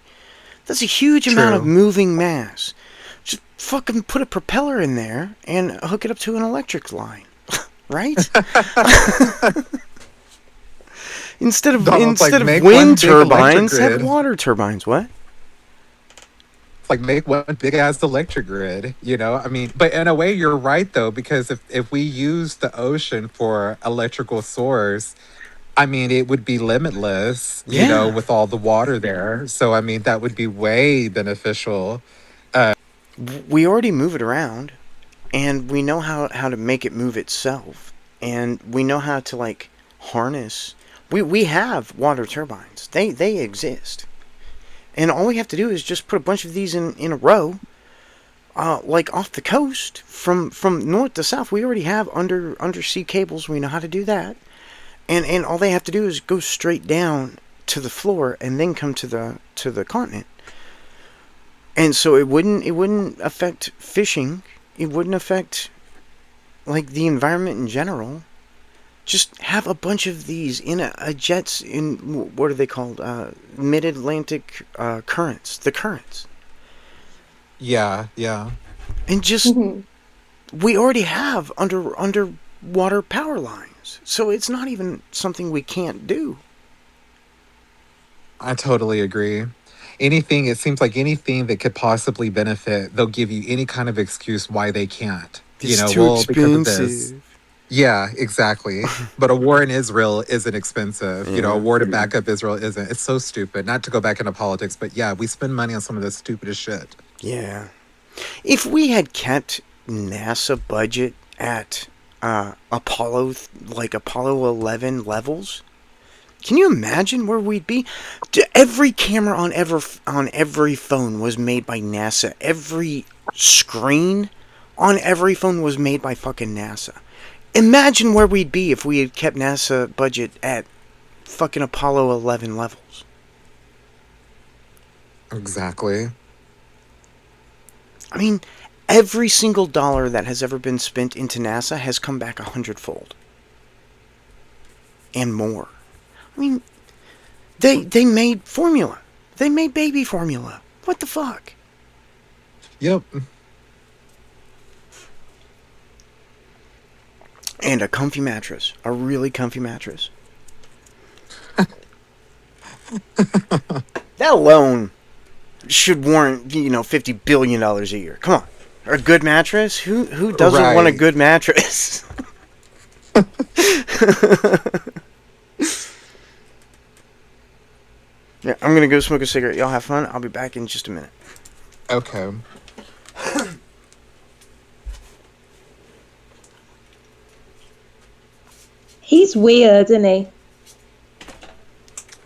That's a huge amount of True. moving mass. Just fucking put a propeller in there and hook it up to an electric line, right? instead of Donald, like, make one wind big electric turbines, have grid. water turbines. What? Like, make one big ass electric grid, you know? I mean, but in a way you're right though, because if we use the ocean for electrical source, I mean, it would be limitless, you know, Yeah. with all the water there. So I mean, that would be way beneficial. We already move it around, and we know how to make it move itself, and we know how to like harness. We have water turbines. They exist, and all we have to do is just put a bunch of these in a row, like off the coast from north to south. We already have undersea cables. We know how to do that, and all they have to do is go straight down to the floor and then come to the continent. And so it wouldn't affect fishing. It wouldn't affect like the environment in general. Just have a bunch of these in a jets in what are they called? Mid-Atlantic currents. The currents. Yeah, yeah. And just we already have underwater power lines. So it's not even something we can't do. I totally agree. Anything, it seems like anything that could possibly benefit, they'll give you any kind of excuse why they can't. You It's know, too well, because of this. expensive. Yeah, exactly. But a war in Israel isn't expensive. You know, a Yeah. war to back up Israel isn't. It's so stupid. Not to go back into politics, but yeah, we spend money on some of the stupidest shit. Yeah. If we had kept NASA budget at Apollo 11 levels, can you imagine where we'd be? Every camera on every phone was made by NASA. Every screen on every phone was made by fucking NASA. Imagine where we'd be if we had kept NASA budget at fucking Apollo 11 levels. Exactly. I mean, every single dollar that has ever been spent into NASA has come back 100-fold. And more. I mean, they made formula. They made baby formula. What the fuck? Yep. And a comfy mattress. A really comfy mattress. That alone should warrant, $50 billion a year. Come on. A good mattress? Who doesn't want a Right. good mattress? Yeah, I'm gonna go smoke a cigarette. Y'all have fun. I'll be back in just a minute. Okay. He's weird, isn't he?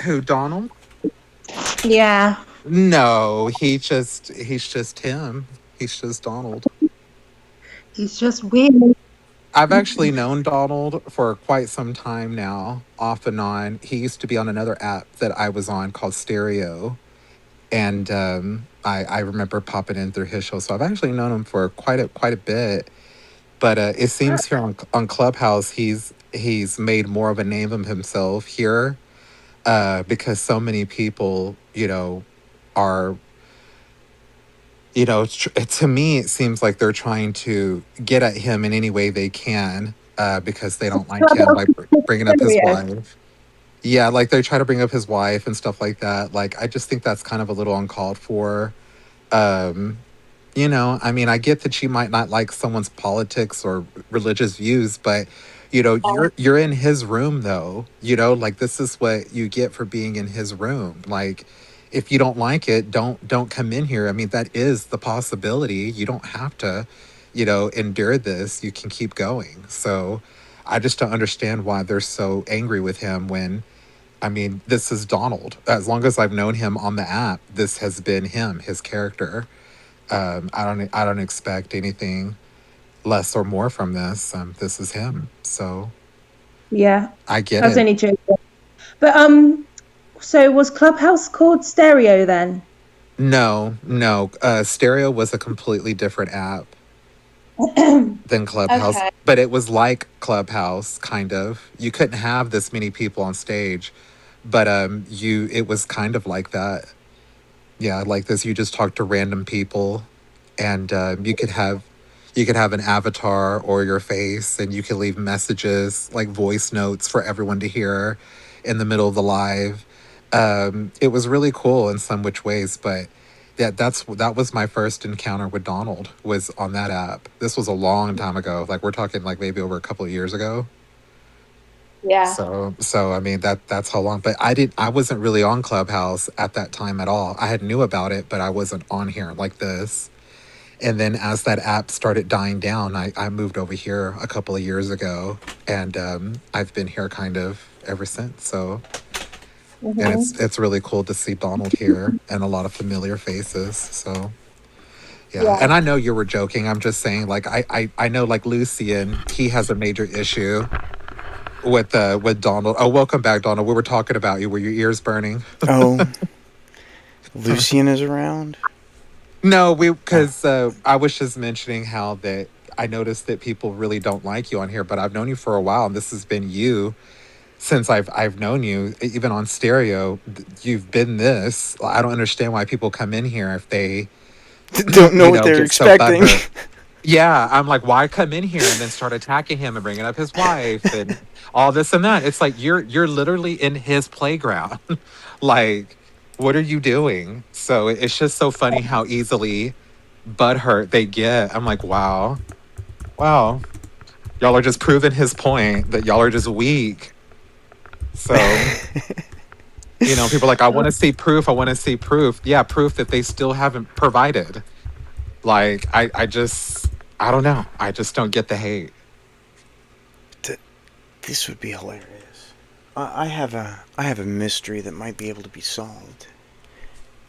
Who, Donald? Yeah. No, he's just him. He's just Donald. He's just weird. I've actually known Donald for quite some time now, off and on. He used to be on another app that I was on called Stereo. And I remember popping in through his show. So I've actually known him for quite a bit. But it seems here on Clubhouse he's made more of a name of himself here because so many people, are, to me, it seems like they're trying to get at him in any way they can because they don't like him, like bringing up his wife. Yeah, like they try to bring up his wife and stuff like that. Like, I just think that's kind of a little uncalled for. I mean, I get that you might not like someone's politics or religious views, but, you're in his room though. Like this is what you get for being in his room. Like if you don't like it, don't come in here. I mean, that is the possibility. You don't have to, endure this. You can keep going. So I just don't understand why they're so angry with him when I mean, this is Donald. As long as I've known him on the app, this has been him, his character. I don't expect anything less or more from this. This is him. So Yeah, I get I was it. only joking. But so was Clubhouse called Stereo then? No. Stereo was a completely different app than Clubhouse, Okay. but it was like Clubhouse, kind of. You couldn't have this many people on stage, but it was kind of like that. Yeah, like this. You just talk to random people, and you could have an avatar or your face, and you could leave messages like voice notes for everyone to hear in the middle of the live. It was really cool in some which ways, but that was my first encounter with Donald, was on that app. This was a long time ago. Like we're talking like maybe over a couple of years ago. Yeah. So I mean that's how long. But I wasn't really on Clubhouse at that time at all. I had knew about it, but I wasn't on here like this. And then as that app started dying down, I moved over here a couple of years ago, and I've been here kind of ever since. So, and it's really cool to see Donald here and a lot of familiar faces. So, yeah. And I know you were joking. I'm just saying, like I know like Lucian, he has a major issue with Donald. Oh, welcome back, Donald. We were talking about you. Were your ears burning? Oh, Lucian is around? No, because I was just mentioning how that I noticed that people really don't like you on here, but I've known you for a while, and this has been you since I've known you. Even on Stereo, you've been this. I don't understand why people come in here if they don't know what they're get so expecting. butthurt. Yeah, I'm like, why come in here and then start attacking him and bringing up his wife and all this and that? It's like you're literally in his playground. Like, what are you doing? So it's just so funny how easily butthurt they get. I'm like, wow. Y'all are just proving his point that y'all are just weak. So, people are like, I want to see proof. Yeah, proof that they still haven't provided. Like, I don't know. I just don't get the hate. This would be hilarious. I have a mystery that might be able to be solved.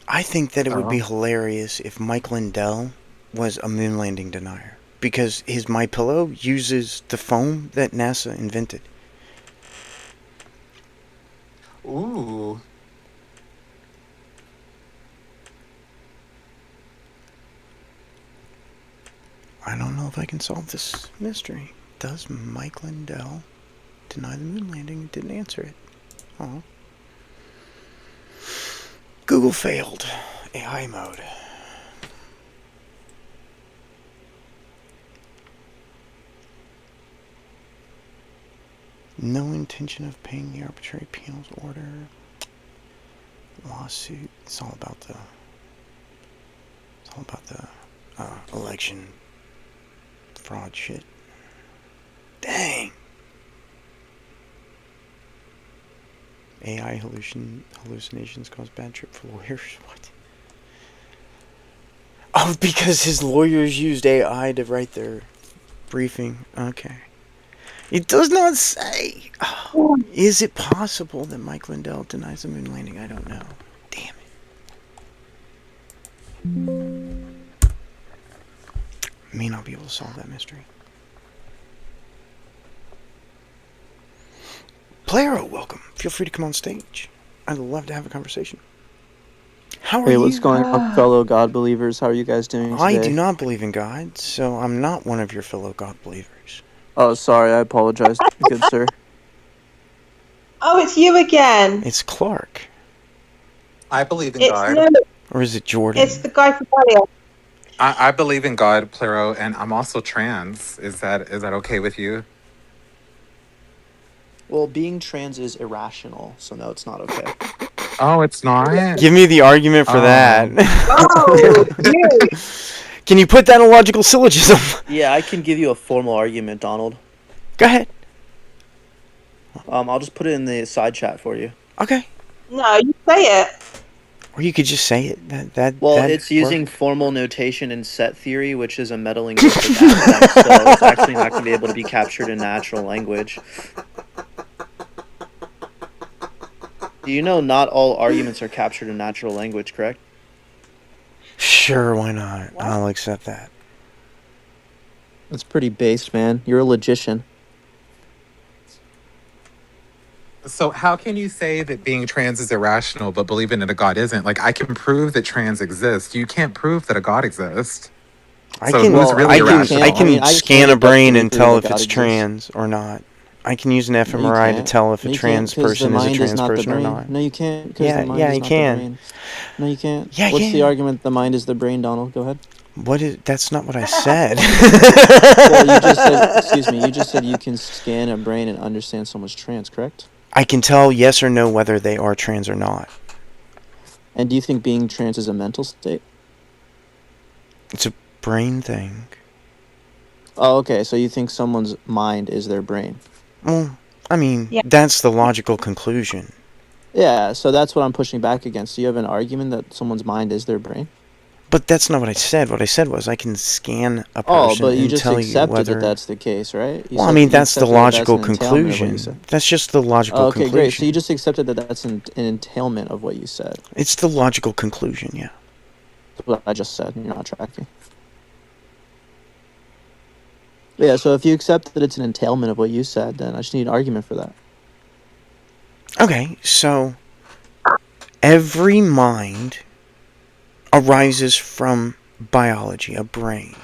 I think that it would be hilarious if Mike Lindell was a moon landing denier, because his MyPillow uses the foam that NASA invented. Ooh. I don't know if I can solve this mystery. Does Mike Lindell deny the moon landing and didn't answer it? Oh. Google failed. AI mode. No intention of paying the arbitrary penalty order. Lawsuit. It's all about the election fraud shit. Dang. AI hallucinations cause bad trip for lawyers. What? Oh, because his lawyers used AI to write their briefing. Okay. It does not say. Oh, is it possible that Mike Lindell denies the moon landing? I don't know. Damn it. May not be able to solve that mystery. Playero, welcome. Feel free to come on stage. I'd love to have a conversation. How are you? Hey, what's going on, fellow God believers? How are you guys doing today? I do not believe in God, so I'm not one of your fellow God believers. Oh, sorry. I apologize, good sir. Oh, it's you again. It's Clark. I believe in It's God. no, Or is it Jordan? it's the guy from earlier. I believe in God, Plero, and I'm also trans. Is that okay with you? Well, being trans is irrational, so no, it's not okay. Oh, it's not? Give me the argument for that. Oh, Can you put that in a logical syllogism? Yeah, I can give you a formal argument, Donald. Go ahead. I'll just put it in the side chat for you. Okay. No, you say it. Or you could just say it. Well, that'd it's using work. formal notation in set theory, which is a metalinguistic aspect, so it's actually not going to be able to be captured in natural language. Do you know not all arguments are captured in natural language, correct? Sure, why not? I'll accept that. That's pretty based, man. You're a logician. So how can you say that being trans is irrational, but believing in a god isn't? Like, I can prove that trans exists. You can't prove that a god exists. I So can who's really irrational? I can I scan can a brain definitely and prove tell that if God it's exists. trans or not. I can use an No, you fMRI to can't. tell if a No, you trans can't, 'cause the person is a mind is trans not the person or brain. not. No, you can't, because Yeah, the mind yeah, is you not can. the brain. No, you can't. Yeah, I What's the can. argument the mind is the brain, Donald? Go ahead. What is? That's not what I said. Well, you just said, excuse me, you just said you can scan a brain and understand someone's trans, correct? I can tell yes or no whether they are trans or not. And do you think being trans is a mental state? It's a brain thing. Oh, okay. So you think someone's mind is their brain? Well, I mean, that's the logical conclusion. Yeah, so that's what I'm pushing back against. Do you have an argument that someone's mind is their brain? But that's not what I said. What I said was I can scan a Oh, person but you and just tell you accepted whether. that that's the case, right? Well, I mean, that's the logical conclusion. Said. That's just the logical Oh, okay, conclusion. great. So you just accepted that that's an entailment of what you said. It's the logical conclusion, yeah. That's what I just said. You're not tracking. Yeah, so if you accept that it's an entailment of what you said, then I just need an argument for that. Okay, so every mind arises from biology, a brain.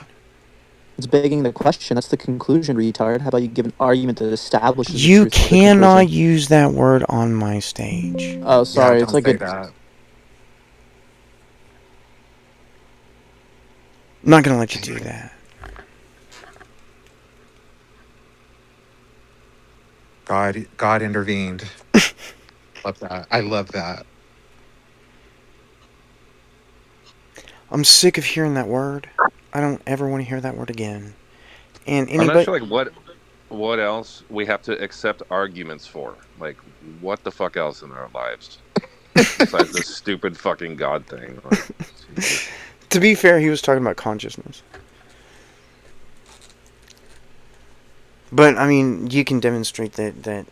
It's begging the question. That's the conclusion, retard. How about you give an argument that establishes the You truth of the cannot conclusion? use that word on my stage. Oh, sorry. Yeah, it's don't like say a. that. I'm not gonna let you do that. God intervened. Love that. I love that. I'm sick of hearing that word. I don't ever want to hear that word again. And I'm not anybody, sure, like, what else we have to accept arguments for. Like, what the fuck else in our lives besides this stupid fucking God thing? Like, to be fair, he was talking about consciousness. But I mean, you can demonstrate that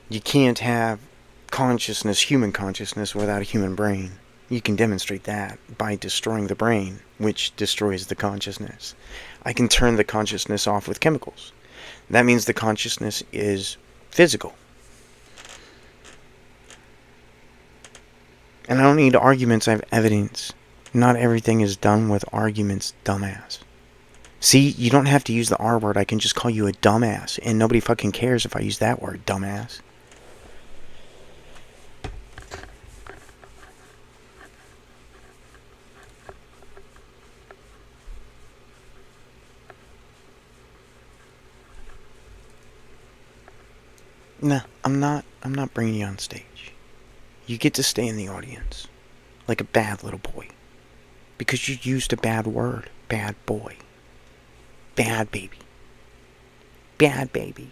you can't have consciousness, human consciousness, without a human brain. You can demonstrate that by destroying the brain, which destroys the consciousness. I can turn the consciousness off with chemicals. That means the consciousness is physical. And I don't need arguments, I have evidence. Not everything is done with arguments, dumbass. See, you don't have to use the R word, I can just call you a dumbass, and nobody fucking cares if I use that word, dumbass. No, I'm not bringing you on stage. You get to stay in the audience. Like a bad little boy. Because you used a bad word. Bad boy. Bad baby. Bad baby.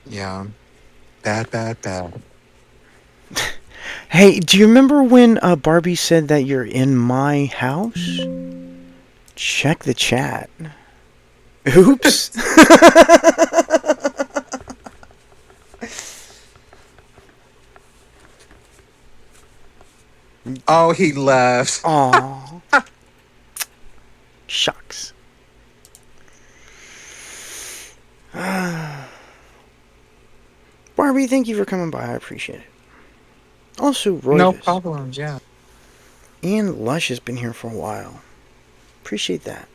Yeah. Bad. Hey, do you remember when Barbie said that you're in my house? Check the chat. Oops. Oh, he left. Aww. Shucks. Barbie, thank you for coming by. I appreciate it. Also, Royvis. No problem, yeah. And Lush has been here for a while. Appreciate that.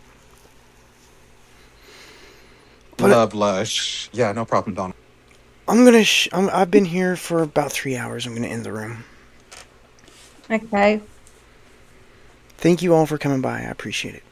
But Love Lush. Yeah, no problem, Donald. I'm gonna. I've been here for about 3 hours. I'm gonna end the room. Okay. Thank you all for coming by. I appreciate it.